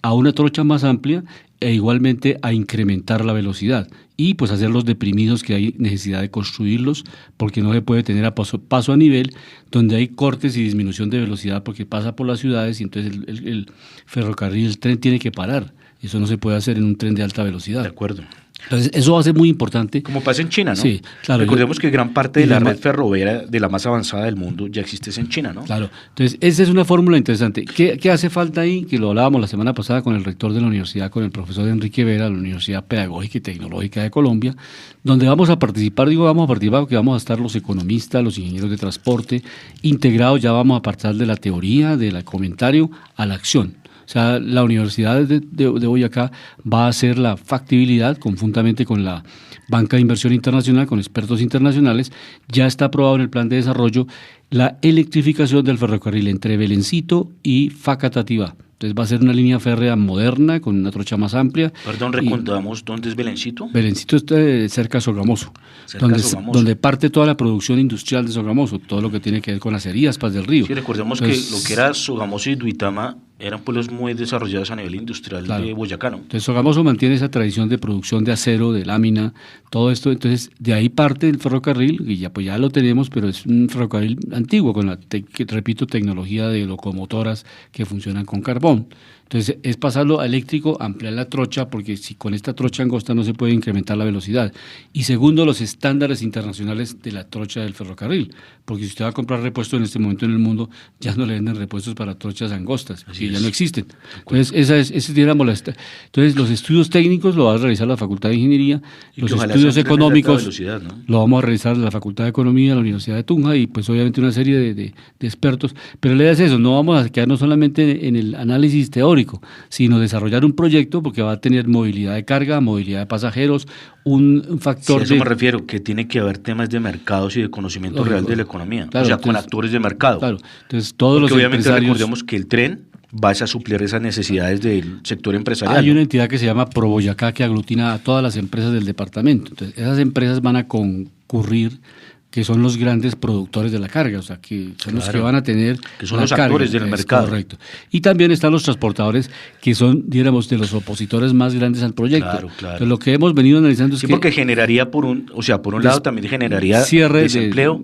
a una trocha más amplia e igualmente a incrementar la velocidad y pues hacer los deprimidos que hay necesidad de construirlos, porque no se puede tener a paso a nivel donde hay cortes y disminución de velocidad porque pasa por las ciudades y entonces el ferrocarril, el tren tiene que parar. Eso no se puede hacer en un tren de alta velocidad. De acuerdo. Entonces, eso va a ser muy importante. Como pasa en China, ¿no? Sí, claro. Recordemos que gran parte de la red ferroviaria de la más avanzada del mundo ya existe en China, ¿no? Claro. Entonces, esa es una fórmula interesante. ¿Qué hace falta ahí? Que lo hablábamos la semana pasada con el rector de la universidad, con el profesor Enrique Vera, de la Universidad Pedagógica y Tecnológica de Colombia, donde vamos a participar, porque vamos a estar los economistas, los ingenieros de transporte, integrados, ya vamos a pasar de la teoría, del comentario, a la acción. O sea, la Universidad de Boyacá va a hacer la factibilidad conjuntamente con la Banca de Inversión Internacional, con expertos internacionales. Ya está aprobado en el plan de desarrollo la electrificación del ferrocarril entre Belencito y Facatativá. Entonces va a ser una línea férrea moderna, con una trocha más amplia. Perdón, recordamos, ¿dónde es Belencito? Belencito está cerca de Sogamoso, donde parte toda la producción industrial de Sogamoso, todo lo que tiene que ver con acerías, Paz del Río. Sí, recordemos que lo que era Sogamoso y Duitama eran pueblos muy desarrollados a nivel industrial de Boyacá, ¿no? Entonces Sogamoso mantiene esa tradición de producción de acero, de lámina, todo esto. Entonces de ahí parte el ferrocarril, y ya lo tenemos, pero es un ferrocarril antiguo, con repito, tecnología de locomotoras que funcionan con carbón. Entonces es pasarlo a eléctrico, ampliar la trocha, porque si con esta trocha angosta no se puede incrementar la velocidad. Y segundo, los estándares internacionales de la trocha del ferrocarril, porque si usted va a comprar repuestos en este momento en el mundo, ya no le venden repuestos para trochas angostas, ya no existen. Entonces entonces los estudios técnicos lo va a realizar la Facultad de Ingeniería, los estudios económicos lo vamos a realizar la Facultad de Economía de la Universidad de Tunja y pues obviamente una serie de expertos. Pero la idea es eso, no vamos a quedarnos solamente en el análisis teórico, sino desarrollar un proyecto porque va a tener movilidad de carga, movilidad de pasajeros, un factor a eso me refiero, que tiene que haber temas de mercados y de conocimiento real de la economía, claro, o sea, entonces, con actores de mercado. Claro, entonces todos porque los obviamente empresarios... recordemos que el tren va a suplir esas necesidades del sector empresarial. Hay una entidad que se llama Proboyacá que aglutina a todas las empresas del departamento. Entonces, esas empresas van a concurrir, que son los grandes productores de la carga, o sea, que son los que van a tener que son los actores del mercado. Correcto. Y también están los transportadores, que son, diríamos, de los opositores más grandes al proyecto. Claro. Entonces, lo que hemos venido analizando es que... Sí, porque generaría por un lado también generaría cierre desempleo.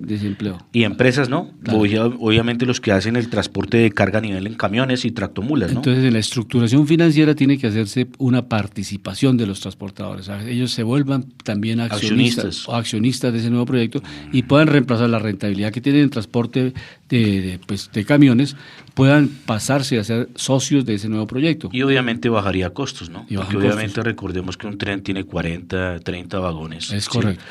Y empresas, ¿no? Claro. Obviamente los que hacen el transporte de carga a nivel en camiones y tractomulas, ¿no? Entonces, en la estructuración financiera tiene que hacerse una participación de los transportadores. O sea, ellos se vuelvan también accionistas de ese nuevo proyecto y puedan reemplazar la rentabilidad que tienen en transporte de camiones, puedan pasarse a ser socios de ese nuevo proyecto. Y obviamente bajaría costos, ¿no? Porque obviamente costos. Recordemos que un tren tiene 40, 30 vagones. Es correcto.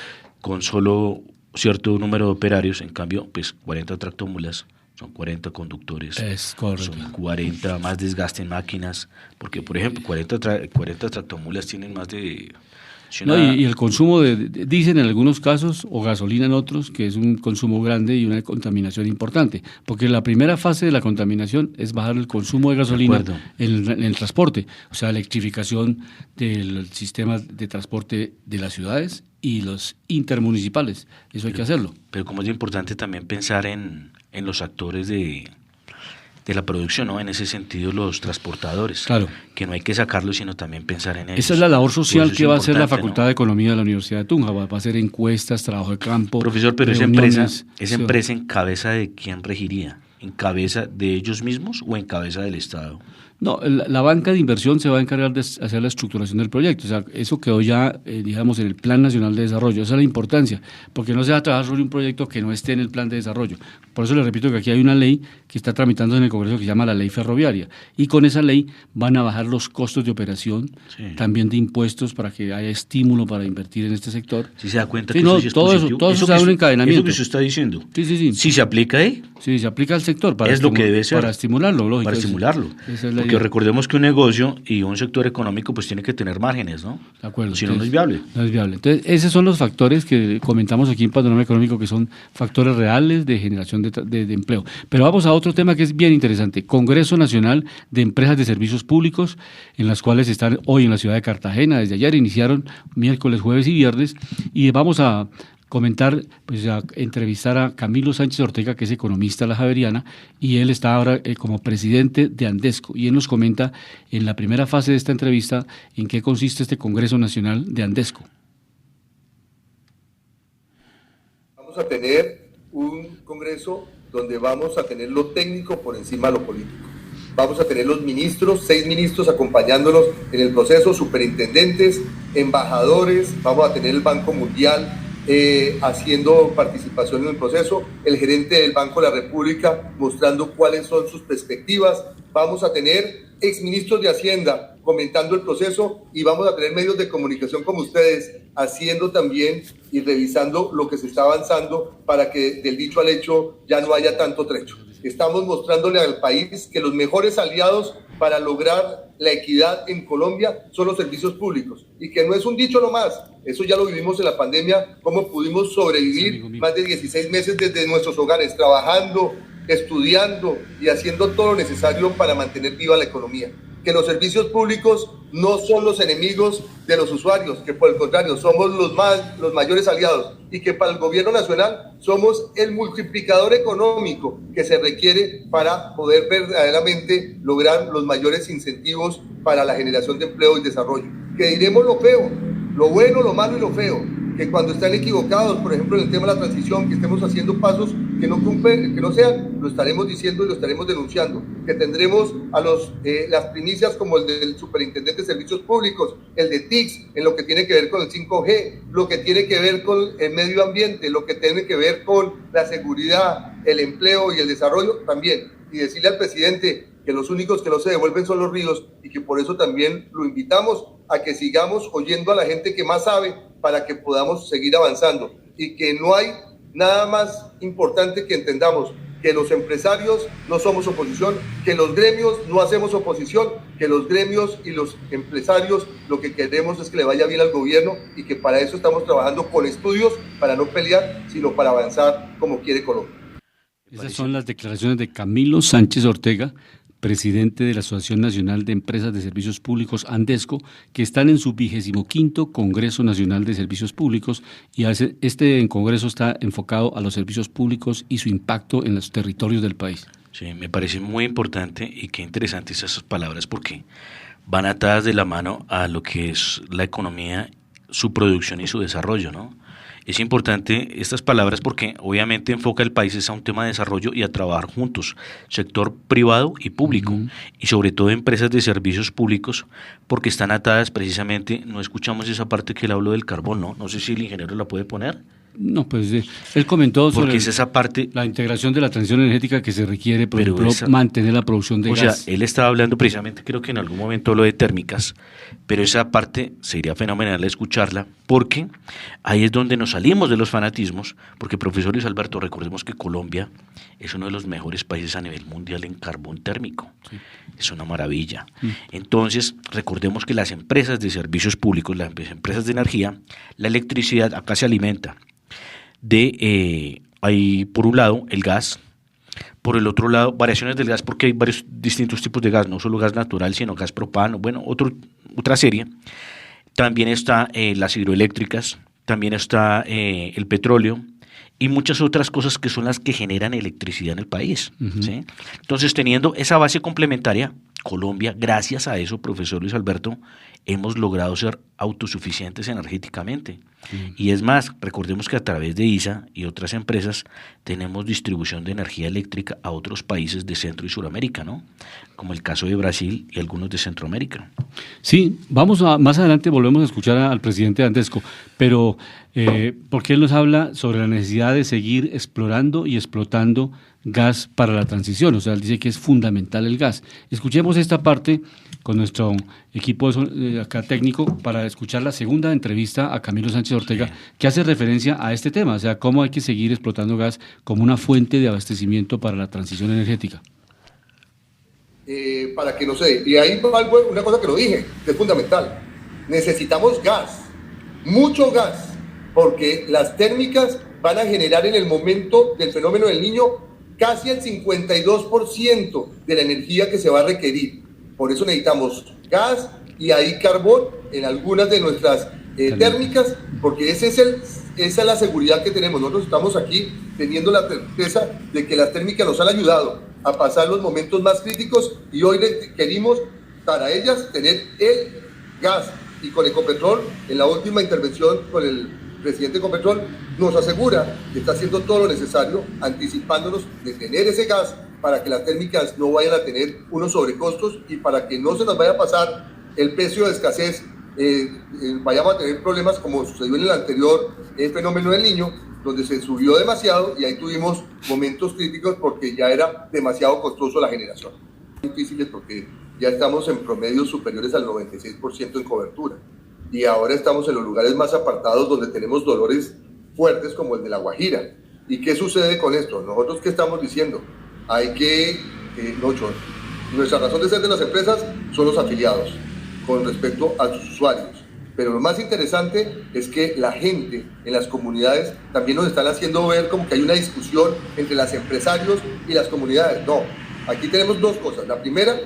Con solo cierto número de operarios, en cambio, pues 40 tractomulas, son 40 conductores. Es correcto. Son 40 más desgaste en máquinas, porque por ejemplo 40 tractomulas tienen más de... Y el consumo dicen en algunos casos, o gasolina en otros, que es un consumo grande y una contaminación importante, porque la primera fase de la contaminación es bajar el consumo de gasolina en el transporte, o sea, electrificación del sistema de transporte de las ciudades y los intermunicipales, eso hay que hacerlo. Pero como es importante también pensar en los actores de la producción, ¿no? En ese sentido, los transportadores. Claro. Que no hay que sacarlos, sino también pensar en ellos. Esa es la labor social que va a hacer la Facultad de Economía de la Universidad de Tunja. Va a hacer encuestas, trabajo de campo. Profesor, pero esa empresa en cabeza de quién regiría, ¿en cabeza de ellos mismos o en cabeza del Estado? No, la banca de inversión se va a encargar de hacer la estructuración del proyecto. O sea, eso quedó ya, digamos, en el Plan Nacional de Desarrollo. Esa es la importancia, porque no se va a trabajar sobre un proyecto que no esté en el Plan de Desarrollo. Por eso le repito que aquí hay una ley que está tramitando en el Congreso que se llama la Ley Ferroviaria. Y con esa ley van a bajar los costos de operación, también de impuestos, para que haya estímulo para invertir en este sector. Si se da cuenta que todo eso da un encadenamiento. Eso que usted está diciendo. Sí. Si se aplica ahí. Sí, se aplica al sector es lo que debe ser. Para estimularlo, lógico. Para estimularlo. Porque recordemos que un negocio y un sector económico pues tiene que tener márgenes, ¿no? De acuerdo. Si no, no es viable. No es viable. Entonces, esos son los factores que comentamos aquí en Panorama Económico, que son factores reales de generación de empleo. Pero vamos a otro tema que es bien interesante. Congreso Nacional de Empresas de Servicios Públicos, en las cuales están hoy en la ciudad de Cartagena. Desde ayer iniciaron miércoles, jueves y viernes, y vamos a comentar, pues a entrevistar a Camilo Sánchez Ortega, que es economista de la Javeriana, y él está ahora como presidente de Andesco, y él nos comenta en la primera fase de esta entrevista en qué consiste este Congreso Nacional de Andesco. Vamos a tener un congreso donde vamos a tener lo técnico por encima de lo político. Vamos a tener los ministros, 6 ministros acompañándonos en el proceso, superintendentes, embajadores, vamos a tener el Banco Mundial haciendo participación en el proceso, el gerente del Banco de la República mostrando cuáles son sus perspectivas, vamos a tener exministros de Hacienda comentando el proceso y vamos a tener medios de comunicación como ustedes haciendo también y revisando lo que se está avanzando para que del dicho al hecho ya no haya tanto trecho. Estamos mostrándole al país que los mejores aliados para lograr la equidad en Colombia son los servicios públicos y que no es un dicho nomás, eso ya lo vivimos en la pandemia, cómo pudimos sobrevivir más de 16 meses desde nuestros hogares, trabajando, estudiando y haciendo todo lo necesario para mantener viva la economía. Que los servicios públicos no son los enemigos de los usuarios, que por el contrario somos los mayores aliados y que para el gobierno nacional somos el multiplicador económico que se requiere para poder verdaderamente lograr los mayores incentivos para la generación de empleo y desarrollo. Que diremos lo feo, lo bueno, lo malo y lo feo, que cuando están equivocados, por ejemplo en el tema de la transición, que estemos haciendo pasos que no cumplen, que no sean, lo estaremos diciendo y lo estaremos denunciando, que tendremos a las primicias como el del superintendente de servicios públicos, el de TICS, en lo que tiene que ver con el 5G, lo que tiene que ver con el medio ambiente, lo que tiene que ver con la seguridad, el empleo y el desarrollo también, y decirle al presidente que los únicos que no se devuelven son los ríos y que por eso también lo invitamos a que sigamos oyendo a la gente que más sabe para que podamos seguir avanzando y que no hay nada más importante que entendamos que los empresarios no somos oposición, que los gremios no hacemos oposición, que los gremios y los empresarios lo que queremos es que le vaya bien al gobierno y que para eso estamos trabajando con estudios para no pelear, sino para avanzar como quiere Colombia. Esas son las declaraciones de Camilo Sánchez Ortega, presidente de la Asociación Nacional de Empresas de Servicios Públicos, Andesco, que están en su 25º Congreso Nacional de Servicios Públicos y este congreso está enfocado a los servicios públicos y su impacto en los territorios del país. Sí, me parece muy importante y qué interesantes esas palabras porque van atadas de la mano a lo que es la economía, su producción y su desarrollo, ¿no? Es importante estas palabras porque obviamente enfoca el país a un tema de desarrollo y a trabajar juntos, sector privado y público, y sobre todo empresas de servicios públicos, porque están atadas precisamente, no escuchamos esa parte que él habló del carbón, ¿no? No sé si el ingeniero la puede poner. No, pues él comentó sobre es esa parte, la integración de la transición energética que se requiere, por ejemplo, mantener la producción de gas. O sea, él estaba hablando precisamente, creo que en algún momento habló de térmicas, pero esa parte sería fenomenal escucharla, porque ahí es donde nos salimos de los fanatismos, porque profesor Luis Alberto, recordemos que Colombia es uno de los mejores países a nivel mundial en carbón térmico. Sí. Es una maravilla. Entonces, recordemos que las empresas de servicios públicos, las empresas de energía, la electricidad acá se alimenta hay por un lado el gas, por el otro lado variaciones del gas porque hay varios distintos tipos de gas, no solo gas natural sino gas propano, bueno, otra serie. También está las hidroeléctricas, también está el petróleo y muchas otras cosas que son las que generan electricidad en el país. ¿Sí? Entonces, teniendo esa base complementaria, Colombia, gracias a eso, profesor Luis Alberto, hemos logrado ser autosuficientes energéticamente. Y es más, recordemos que a través de ISA y otras empresas tenemos distribución de energía eléctrica a otros países de Centro y Suramérica, ¿no? Como el caso de Brasil y algunos de Centroamérica. Sí, más adelante volvemos a escuchar al presidente de Andesco, pero porque él nos habla sobre la necesidad de seguir explorando y explotando gas para la transición, o sea, él dice que es fundamental el gas. Escuchemos esta parte con nuestro equipo acá técnico para escuchar la segunda entrevista a Camilo Sánchez Ortega, que hace referencia a este tema, o sea, cómo hay que seguir explotando gas como una fuente de abastecimiento para la transición energética. Para que no sé, y ahí una cosa que lo dije, que es fundamental, necesitamos gas, mucho gas, porque las térmicas van a generar en el momento del fenómeno del Niño casi el 52% de la energía que se va a requerir. Por eso necesitamos gas y ahí carbón en algunas de nuestras térmicas, porque esa es la seguridad que tenemos. Nosotros estamos aquí teniendo la certeza de que las térmicas nos han ayudado a pasar los momentos más críticos y hoy requerimos para ellas tener el gas. Y con Ecopetrol, en la última intervención con el presidente Ecopetrol, nos asegura que está haciendo todo lo necesario, anticipándonos de tener ese gas para que las térmicas no vayan a tener unos sobrecostos y para que no se nos vaya a pasar el precio de escasez, vayamos a tener problemas como sucedió en el anterior fenómeno del Niño, donde se subió demasiado y ahí tuvimos momentos críticos porque ya era demasiado costoso la generación. Difíciles porque ya estamos en promedios superiores al 96% en cobertura y ahora estamos en los lugares más apartados donde tenemos dolores fuertes como el de La Guajira. ¿Y qué sucede con esto? Nosotros, ¿qué estamos diciendo? Hay que, nuestra razón de ser de las empresas son los afiliados con respecto a sus usuarios. Pero lo más interesante es que la gente en las comunidades también nos están haciendo ver como que hay una discusión entre los empresarios y las comunidades. No, aquí tenemos dos cosas. La primera,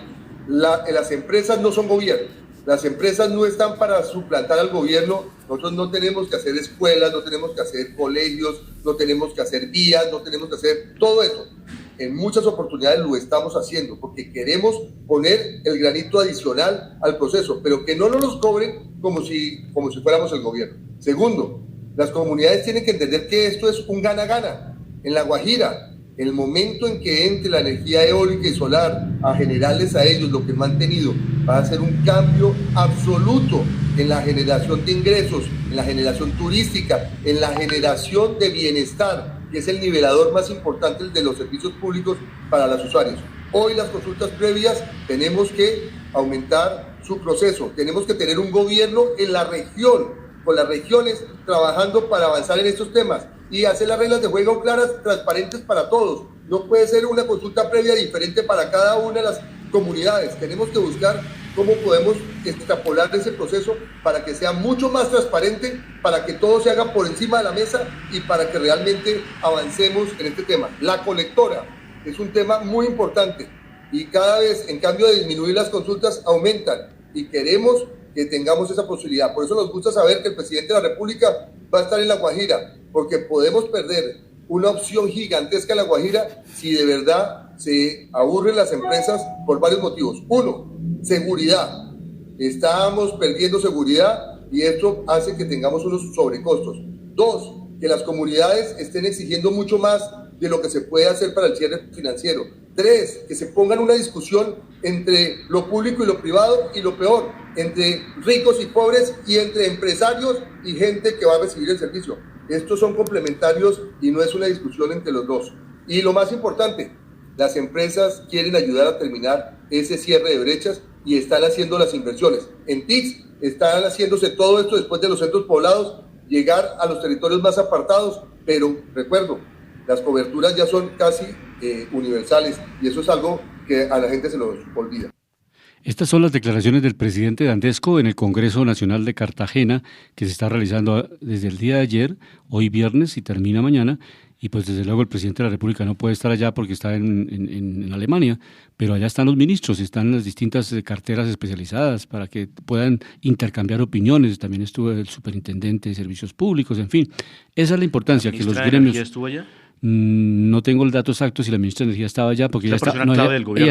las empresas no son gobierno. Las empresas no están para suplantar al gobierno. Nosotros no tenemos que hacer escuelas, no tenemos que hacer colegios, no tenemos que hacer vías, no tenemos que hacer todo eso. En muchas oportunidades lo estamos haciendo porque queremos poner el granito adicional al proceso, pero que no nos los cobren como si fuéramos el gobierno. Segundo, las comunidades tienen que entender que esto es un gana-gana. En La Guajira, el momento en que entre la energía eólica y solar a generarles a ellos lo que no han tenido, va a ser un cambio absoluto en la generación de ingresos, en la generación turística, en la generación de bienestar, que es el nivelador más importante de los servicios públicos para los usuarios. Hoy las consultas previas tenemos que aumentar su proceso, tenemos que tener un gobierno en la región, con las regiones trabajando para avanzar en estos temas y hacer las reglas de juego claras, transparentes para todos. No puede ser una consulta previa diferente para cada una de las comunidades. Tenemos que buscar cómo podemos extrapolar ese proceso para que sea mucho más transparente, para que todo se haga por encima de la mesa y para que realmente avancemos en este tema. La colectora es un tema muy importante y cada vez, en cambio de disminuir las consultas, aumentan y queremos que tengamos esa posibilidad. Por eso nos gusta saber que el presidente de la República va a estar en La Guajira, porque podemos perder una opción gigantesca en La Guajira si de verdad se aburren las empresas por varios motivos. Uno, seguridad. Estamos perdiendo seguridad y esto hace que tengamos unos sobrecostos. Dos, que las comunidades estén exigiendo mucho más de lo que se puede hacer para el cierre financiero. Tres, que se pongan una discusión entre lo público y lo privado y lo peor, entre ricos y pobres y entre empresarios y gente que va a recibir el servicio. Estos son complementarios y no es una discusión entre los dos. Y lo más importante, las empresas quieren ayudar a terminar ese cierre de brechas y están haciendo las inversiones. En TICS están haciéndose todo esto después de los centros poblados, llegar a los territorios más apartados, pero recuerdo, las coberturas ya son casi universales y eso es algo que a la gente se los olvida. Estas son las declaraciones del presidente Dantesco en el Congreso Nacional de Cartagena, que se está realizando desde el día de ayer, hoy viernes y termina mañana, y pues desde luego el presidente de la República no puede estar allá porque está en Alemania, pero allá están los ministros, están las distintas carteras especializadas para que puedan intercambiar opiniones, también estuvo el superintendente de servicios públicos, en fin, esa es la importancia que los gremios... ¿Estuvo allá? No tengo el dato exacto si la ministra de Energía estaba allá, porque ella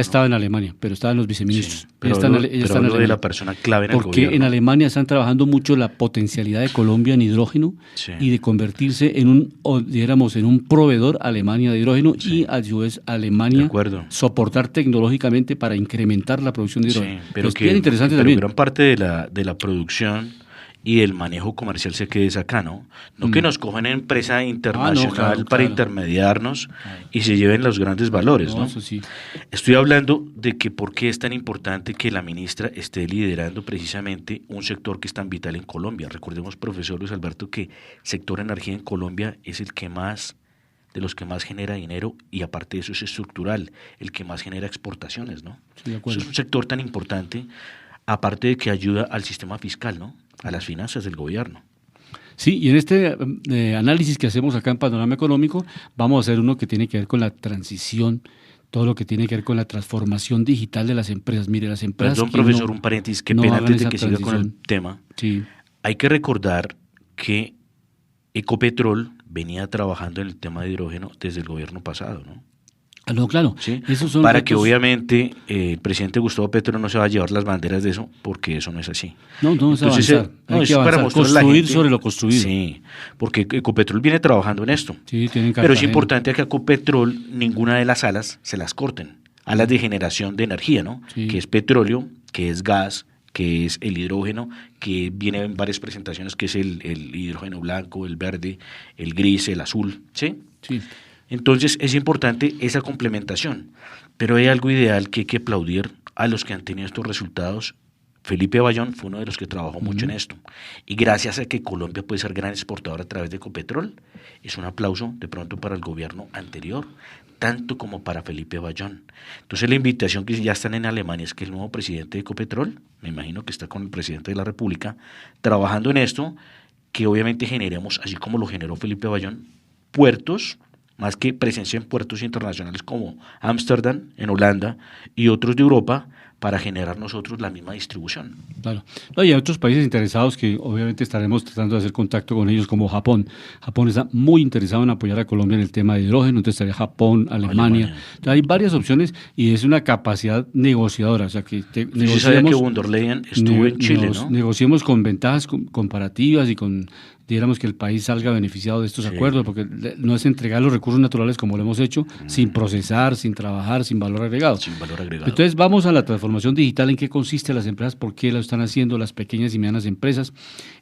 estaba en Alemania, pero estaban los viceministros. Sí, pero hablo de la persona clave en el gobierno. Porque en Alemania están trabajando mucho la potencialidad de Colombia en hidrógeno y de convertirse en un proveedor Alemania de hidrógeno y a su vez Alemania soportar tecnológicamente para incrementar la producción de hidrógeno. Sí, pero bien interesante también. Gran parte de la producción y el manejo comercial se quede acá, ¿no? No que nos cojan empresa internacional para intermediarnos y se lleven los grandes valores, ¿no? Eso sí. Estoy hablando de que por qué es tan importante que la ministra esté liderando precisamente un sector que es tan vital en Colombia. Recordemos, profesor Luis Alberto, que el sector energía en Colombia es el que más, de los que más genera dinero y aparte de eso es estructural, el que más genera exportaciones, ¿no? Sí, de acuerdo. Eso es un sector tan importante, aparte de que ayuda al sistema fiscal, ¿no? A las finanzas del gobierno. Sí, y en este análisis que hacemos acá en Panorama Económico, vamos a hacer uno que tiene que ver con la transición, todo lo que tiene que ver con la transformación digital de las empresas. Mire, las empresas... Perdón, profesor, un paréntesis, qué pena antes de que siga con el tema. Sí. Hay que recordar que Ecopetrol venía trabajando en el tema de hidrógeno desde el gobierno pasado, ¿no? No, claro. ¿Sí? Esos son Para retos. que obviamente el presidente Gustavo Petro no se va a llevar las banderas de eso, porque eso no es así. No es Entonces, avanzar. Hay que avanzar, mostrarle a la construir gente. sobre lo construido. Sí, porque Ecopetrol viene trabajando en esto. Sí, tienen Pero es Cartagena. importante que a Ecopetrol ninguna de las alas se las corten. Alas de generación de energía, ¿no? Sí. Que es petróleo, que es gas, que es el hidrógeno, que viene en varias presentaciones, que es el hidrógeno blanco, el verde, el gris, el azul, ¿sí? Sí. Entonces es importante esa complementación, pero hay algo ideal que hay que aplaudir a los que han tenido estos resultados. Felipe Bayón fue uno de los que trabajó mucho en esto, y gracias a que Colombia puede ser gran exportador a través de Ecopetrol, es un aplauso de pronto para el gobierno anterior, tanto como para Felipe Bayón. Entonces la invitación que ya están en Alemania es que el nuevo presidente de Ecopetrol, me imagino que está con el presidente de la República, trabajando en esto, que obviamente generemos, así como lo generó Felipe Bayón, puertos, más que presencia en puertos internacionales como Ámsterdam, en Holanda, y otros de Europa, para generar nosotros la misma distribución. Claro. No, y hay otros países interesados que obviamente estaremos tratando de hacer contacto con ellos, como Japón. Japón está muy interesado en apoyar a Colombia en el tema de hidrógeno, entonces estaría Japón, Alemania. Entonces, hay varias opciones y es una capacidad negociadora. O sea, que Yo sabía que von der Leyen estuvo en Chile, ¿no? Negociemos con ventajas comparativas y con, digamos, que el país salga beneficiado de estos acuerdos, porque no es entregar los recursos naturales como lo hemos hecho, sin procesar, sin trabajar, sin valor agregado. Sin valor agregado. Entonces vamos a la transformación digital, en qué consiste las empresas, por qué lo están haciendo las pequeñas y medianas empresas.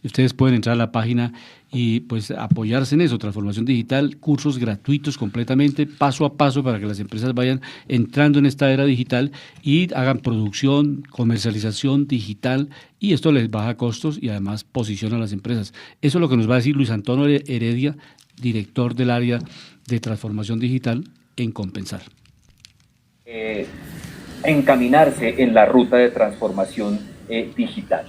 Ustedes pueden entrar a la página y pues apoyarse en eso, transformación digital, cursos gratuitos completamente, paso a paso, para que las empresas vayan entrando en esta era digital y hagan producción, comercialización digital, y esto les baja costos y además posiciona a las empresas. Eso es lo que nos va a decir Luis Antonio Heredia, director del área de transformación digital en Compensar. Encaminarse en la ruta de transformación digital.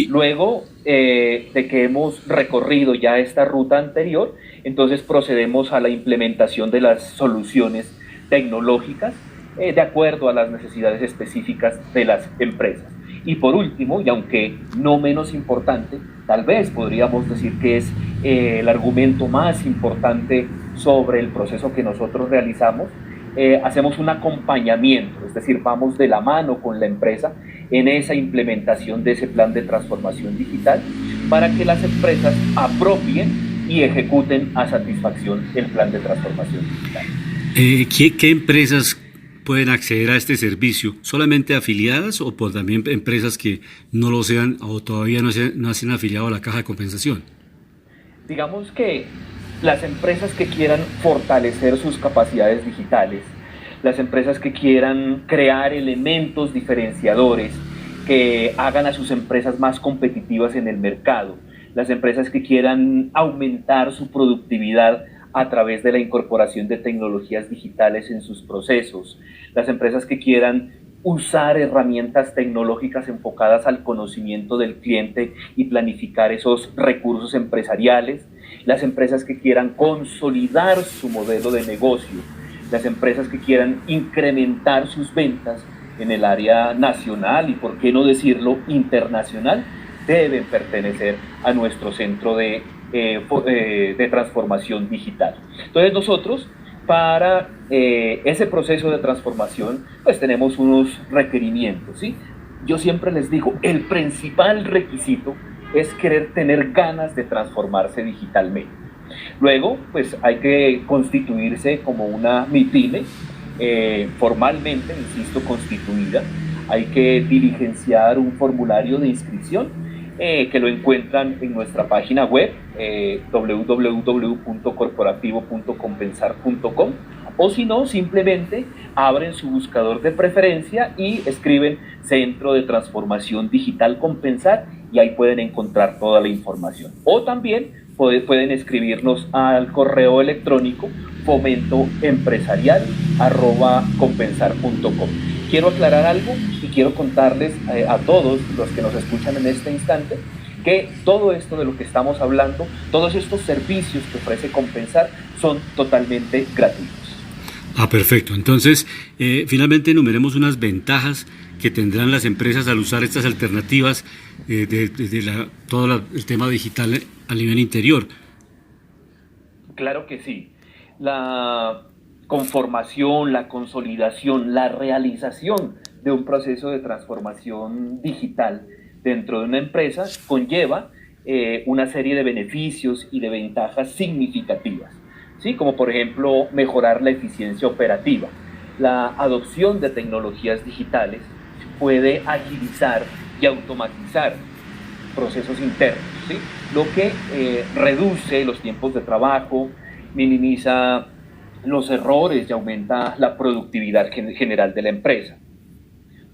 Luego de que hemos recorrido ya esta ruta anterior, entonces procedemos a la implementación de las soluciones tecnológicas de acuerdo a las necesidades específicas de las empresas. Y por último, y aunque no menos importante, tal vez podríamos decir que es el argumento más importante sobre el proceso que nosotros realizamos, hacemos un acompañamiento, es decir, vamos de la mano con la empresa en esa implementación de ese plan de transformación digital para que las empresas apropien y ejecuten a satisfacción el plan de transformación digital. ¿Qué empresas pueden acceder a este servicio? ¿Solamente afiliadas o por también empresas que no lo sean o todavía no se han afiliado a la caja de compensación? Digamos que las empresas que quieran fortalecer sus capacidades digitales, las empresas que quieran crear elementos diferenciadores que hagan a sus empresas más competitivas en el mercado, las empresas que quieran aumentar su productividad a través de la incorporación de tecnologías digitales en sus procesos, las empresas que quieran usar herramientas tecnológicas enfocadas al conocimiento del cliente y planificar esos recursos empresariales, las empresas que quieran consolidar su modelo de negocio, las empresas que quieran incrementar sus ventas en el área nacional y, por qué no decirlo, internacional, deben pertenecer a nuestro centro de transformación digital. Entonces nosotros, para ese proceso de transformación, pues tenemos unos requerimientos, ¿sí? Yo siempre les digo, el principal requisito es querer tener ganas de transformarse digitalmente. Luego, pues hay que constituirse como una MIPYME, formalmente, insisto, constituida. Hay que diligenciar un formulario de inscripción que lo encuentran en nuestra página web www.corporativo.compensar.com, o si no, simplemente abren su buscador de preferencia y escriben Centro de Transformación Digital Compensar y ahí pueden encontrar toda la información. O también pueden escribirnos al correo electrónico fomentoempresarial@compensar.com. Quiero aclarar algo y quiero contarles a todos los que nos escuchan en este instante que todo esto de lo que estamos hablando, todos estos servicios que ofrece Compensar son totalmente gratuitos. Perfecto. Entonces, finalmente enumeremos unas ventajas que tendrán las empresas al usar estas alternativas de todo el tema digital a nivel interior. Claro que sí. La conformación, la consolidación, la realización de un proceso de transformación digital dentro de una empresa conlleva una serie de beneficios y de ventajas significativas, ¿sí? Como por ejemplo mejorar la eficiencia operativa. La adopción de tecnologías digitales puede agilizar y automatizar procesos internos, ¿sí? Lo que reduce los tiempos de trabajo, minimiza los errores y aumenta la productividad general de la empresa.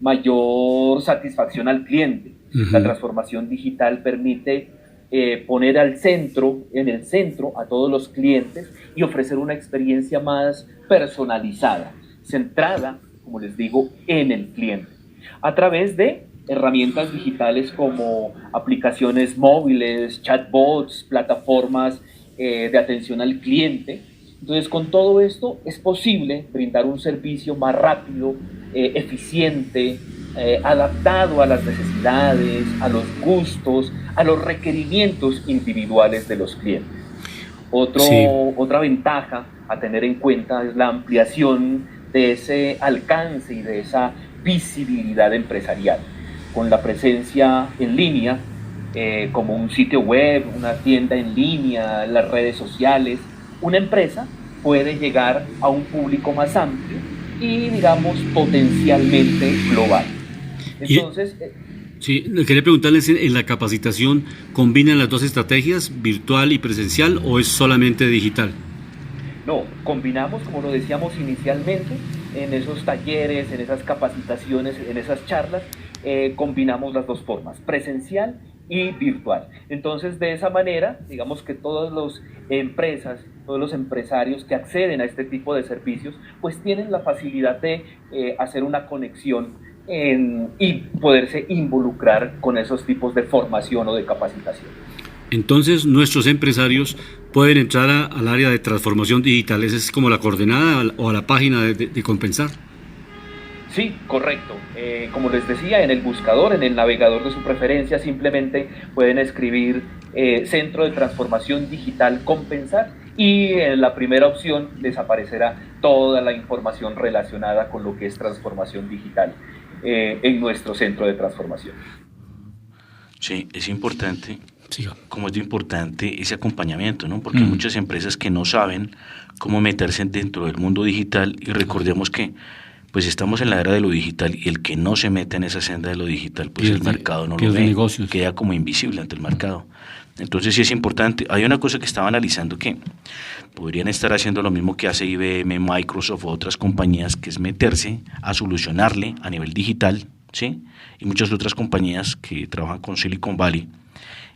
Mayor satisfacción al cliente. La transformación digital permite poner en el centro a todos los clientes y ofrecer una experiencia más personalizada, centrada, como les digo, en el cliente, a través de herramientas digitales como aplicaciones móviles, chatbots, plataformas de atención al cliente. Entonces, con todo esto es posible brindar un servicio más rápido, eficiente, adaptado a las necesidades, a los gustos, a los requerimientos individuales de los clientes. Otra ventaja a tener en cuenta es la ampliación de ese alcance y de esa visibilidad empresarial, con la presencia en línea, como un sitio web, una tienda en línea, las redes sociales. Una empresa puede llegar a un público más amplio y, digamos, potencialmente global. Entonces, sí, quería preguntarles, ¿en la capacitación combinan las dos estrategias, virtual y presencial, o es solamente digital? No, combinamos, como lo decíamos inicialmente, en esos talleres, en esas capacitaciones, en esas charlas, combinamos las dos formas, presencial y virtual. Entonces, de esa manera, digamos que todas las empresas, todos los empresarios que acceden a este tipo de servicios, pues tienen la facilidad de hacer una conexión y poderse involucrar con esos tipos de formación o de capacitación. Entonces, nuestros empresarios pueden entrar al área de transformación digital. ¿Esa es como la coordenada o a la página de Compensar? Sí, correcto. Como les decía, en el buscador, en el navegador de su preferencia, simplemente pueden escribir Centro de Transformación Digital Compensar y en la primera opción les aparecerá toda la información relacionada con lo que es transformación digital en nuestro centro de transformación. Sí, es importante. Sí. Como es importante ese acompañamiento, ¿no? Porque hay muchas empresas que no saben cómo meterse dentro del mundo digital, y recordemos que pues estamos en la era de lo digital, y el que no se mete en esa senda de lo digital, pues el mercado no lo ve, negocios. Queda como invisible ante el mercado. Entonces sí es importante. Hay una cosa que estaba analizando, que podrían estar haciendo lo mismo que hace IBM, Microsoft o otras compañías, que es meterse a solucionarle a nivel digital, ¿sí? Y muchas otras compañías que trabajan con Silicon Valley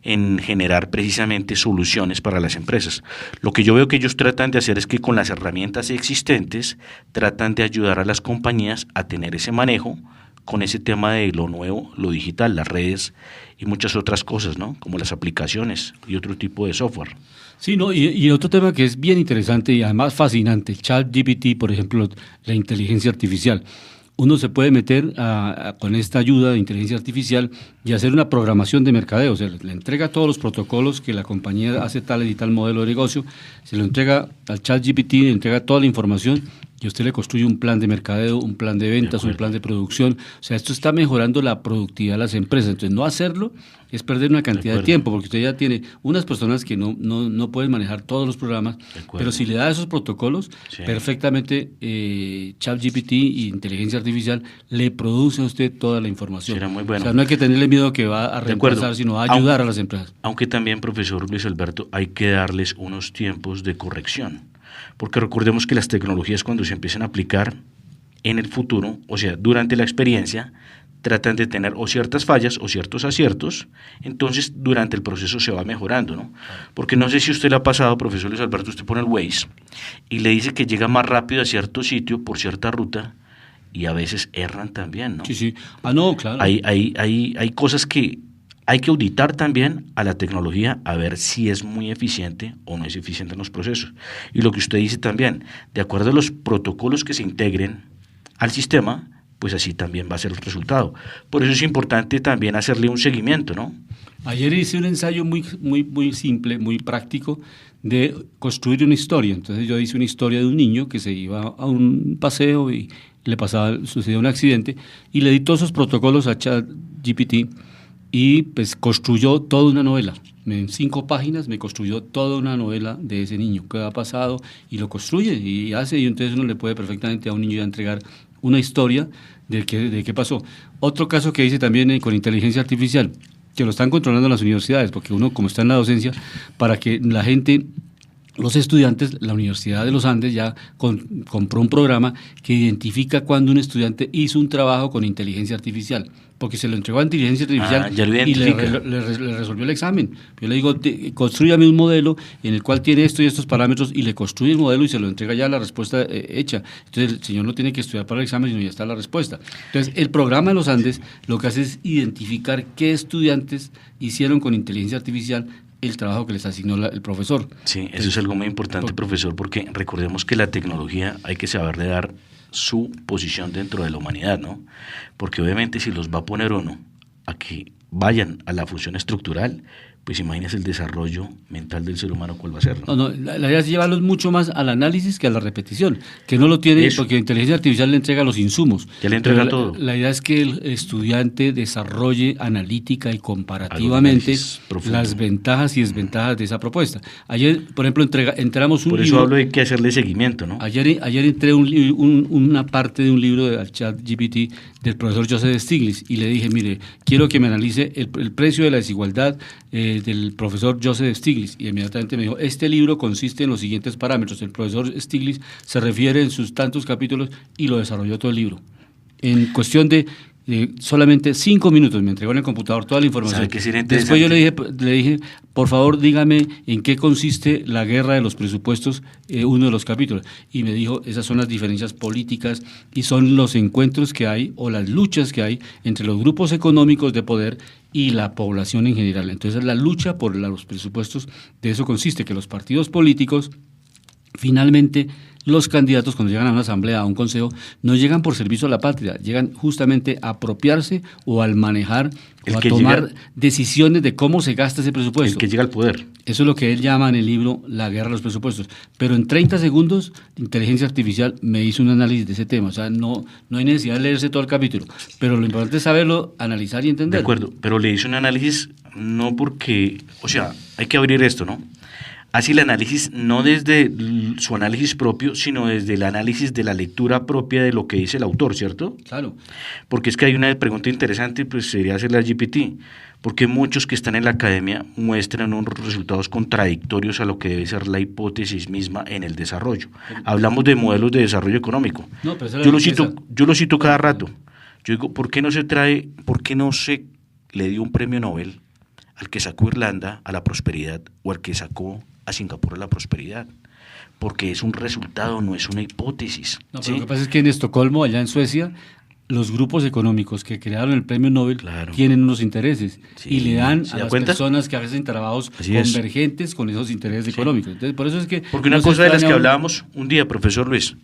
en generar precisamente soluciones para las empresas. Lo que yo veo que ellos tratan de hacer es que con las herramientas existentes tratan de ayudar a las compañías a tener ese manejo con ese tema de lo nuevo, lo digital, las redes y muchas otras cosas, ¿no? Como las aplicaciones y otro tipo de software. Sí, ¿no? Y otro tema que es bien interesante y además fascinante, ChatGPT, por ejemplo, la inteligencia artificial. Uno se puede meter con esta ayuda de inteligencia artificial y hacer una programación de mercadeo. O sea, le entrega todos los protocolos que la compañía hace tal y tal modelo de negocio, se lo entrega al ChatGPT, le entrega toda la información y usted le construye un plan de mercadeo, un plan de ventas, un plan de producción. O sea, esto está mejorando la productividad de las empresas. Entonces, no hacerlo es perder una cantidad de tiempo, porque usted ya tiene unas personas que no pueden manejar todos los programas, pero si le da esos protocolos, perfectamente ChatGPT y inteligencia artificial le produce a usted toda la información. Será muy bueno. O sea, no hay que tenerle miedo que va a reemplazar, sino a ayudar a las empresas. Aunque también, profesor Luis Alberto, hay que darles unos tiempos de corrección, porque recordemos que las tecnologías, cuando se empiezan a aplicar en el futuro, o sea, durante la experiencia, tratan de tener o ciertas fallas o ciertos aciertos. Entonces durante el proceso se va mejorando, ¿no? Porque no sé si usted le ha pasado, profesor Luis Alberto, usted pone el Waze y le dice que llega más rápido a cierto sitio por cierta ruta, y a veces erran también, ¿no? Sí, sí. No, claro. Hay cosas que hay que auditar también a la tecnología, a ver si es muy eficiente o no es eficiente en los procesos. Y lo que usted dice también, de acuerdo a los protocolos que se integren al sistema, pues así también va a ser el resultado. Por eso es importante también hacerle un seguimiento, ¿no? Ayer hice un ensayo muy simple, muy práctico, de construir una historia. Entonces yo hice una historia de un niño que se iba a un paseo y sucedió un accidente, y le di todos esos protocolos a ChatGPT y pues construyó toda una novela. En 5 páginas me construyó toda una novela de ese niño, qué ha pasado, y lo construye y hace, y entonces uno le puede perfectamente a un niño ya entregar una historia de qué pasó. Otro caso que hice también con inteligencia artificial, que lo están controlando las universidades, porque uno, como está en la docencia, para que la gente, los estudiantes, la Universidad de los Andes ya compró un programa que identifica cuando un estudiante hizo un trabajo con inteligencia artificial, porque se lo entregó a inteligencia artificial y le resolvió el examen. Yo le digo, construyame un modelo en el cual tiene esto y estos parámetros, y le construye el modelo y se lo entrega ya la respuesta hecha. Entonces el señor no tiene que estudiar para el examen, sino ya está la respuesta. Entonces el programa de los Andes lo que hace es identificar qué estudiantes hicieron con inteligencia artificial el trabajo que les asignó el profesor. Sí, eso es algo muy importante, profesor, porque recordemos que la tecnología hay que saberle dar su posición dentro de la humanidad, ¿no? Porque obviamente si los va a poner uno a que vayan a la función estructural, pues imagínese el desarrollo mental del ser humano, ¿cuál va a ser? No, la idea es llevarlos mucho más al análisis que a la repetición, que no lo tiene, eso, porque la inteligencia artificial le entrega los insumos. Ya le entrega todo. La idea es que el estudiante desarrolle analítica y comparativamente las ventajas y desventajas de esa propuesta. Ayer, por ejemplo, entramos un libro... Por eso hablo de que hacerle seguimiento, ¿no? Ayer entré una parte de un libro de ChatGPT del profesor Joseph Stiglitz y le dije, mire, quiero que me analice el precio de la desigualdad del profesor Joseph Stiglitz, y inmediatamente me dijo, este libro consiste en los siguientes parámetros. El profesor Stiglitz se refiere en sus tantos capítulos y lo desarrolló todo el libro. En cuestión de solamente 5 minutos me entregó en el computador toda la información. Después yo le dije, por favor dígame en qué consiste la guerra de los presupuestos, uno de los capítulos, y me dijo, esas son las diferencias políticas y son los encuentros que hay o las luchas que hay entre los grupos económicos de poder y la población en general. Entonces la lucha por los presupuestos, de eso consiste, que los partidos políticos finalmente, los candidatos cuando llegan a una asamblea, a un consejo, no llegan por servicio a la patria, llegan justamente a apropiarse o al manejar o a tomar decisiones de cómo se gasta ese presupuesto. El que llega al poder. Eso es lo que él llama en el libro la guerra de los presupuestos. Pero en 30 segundos, inteligencia artificial me hizo un análisis de ese tema. O sea, no hay necesidad de leerse todo el capítulo, pero lo importante es saberlo, analizar y entender. De acuerdo, pero le hizo un análisis no porque, o sea, hay que abrir esto, ¿no? Hace el análisis no desde su análisis propio, sino desde el análisis de la lectura propia de lo que dice el autor, ¿cierto? Claro. Porque es que hay una pregunta interesante, pues sería hacerle a GPT, porque muchos que están en la academia muestran unos resultados contradictorios a lo que debe ser la hipótesis misma en el desarrollo. Hablamos de modelos de desarrollo económico. No, pero yo lo cito cada rato. Yo digo, ¿por qué no se le dio un premio Nobel al que sacó Irlanda a la prosperidad o al que sacó a Singapur a la prosperidad? Porque es un resultado, no es una hipótesis. No, pero ¿sí? lo que pasa es que en Estocolmo, allá en Suecia, los grupos económicos que crearon el premio Nobel tienen unos intereses y le dan a las personas que hacen trabajos convergentes con esos intereses económicos. Entonces, por eso es que... Porque una cosa de las que hablábamos un día, profesor Luis,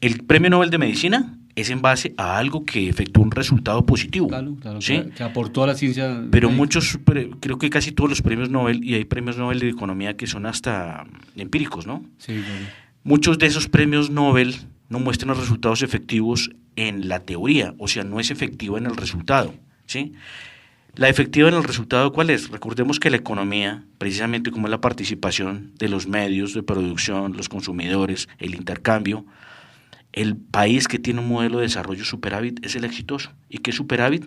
el premio Nobel de Medicina es en base a algo que efectuó un resultado positivo. Claro, ¿sí? que aportó a la ciencia. Pero creo que casi todos los premios Nobel, y hay premios Nobel de Economía que son hasta empíricos, ¿no? Sí, claro. Muchos de esos premios Nobel no muestran los resultados efectivos en la teoría, o sea, no es efectiva en el resultado, ¿sí? La efectiva en el resultado, ¿cuál es? Recordemos que la economía, precisamente como es la participación de los medios de producción, los consumidores, el intercambio, el país que tiene un modelo de desarrollo superávit es el exitoso. ¿Y qué es superávit?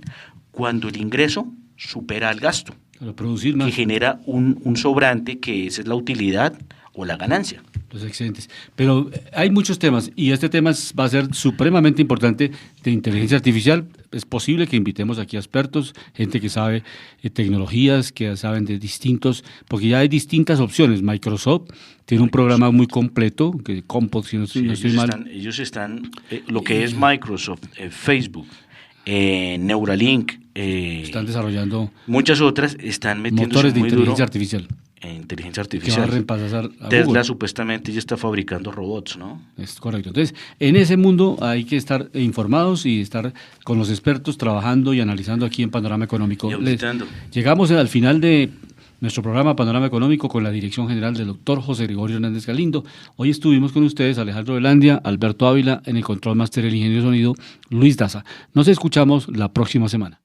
Cuando el ingreso supera al gasto, producir más, que genera un sobrante, que esa es la utilidad o la ganancia. Los excedentes. Pero hay muchos temas y este tema va a ser supremamente importante de inteligencia artificial. Es posible que invitemos aquí a expertos, gente que sabe tecnologías, que saben de distintos, porque ya hay distintas opciones. Microsoft tiene un programa muy completo, que Compot, si no estoy mal. Ellos están, lo que es Microsoft, Facebook, Neuralink, están desarrollando muchas otras, están metiéndose motores de muy inteligencia duro artificial en inteligencia Que va a artificial. reemplazar a Tesla Google. supuestamente ya está fabricando robots, ¿no? Es correcto. Entonces, en ese mundo hay que estar informados y estar con los expertos trabajando y analizando aquí en Panorama Económico. Y auditando. Llegamos al final de nuestro programa Panorama Económico con la dirección general del doctor José Gregorio Hernández Galindo. Hoy estuvimos con ustedes Alejandro Velandia, Alberto Ávila, en el control máster el ingeniero de sonido Luis Daza. Nos escuchamos la próxima semana.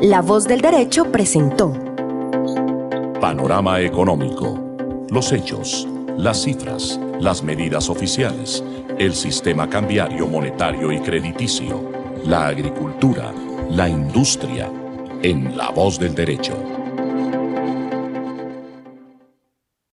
La Voz del Derecho presentó Panorama Económico. Los hechos, las cifras, las medidas oficiales, el sistema cambiario, monetario y crediticio, la agricultura, la industria, en La Voz del Derecho.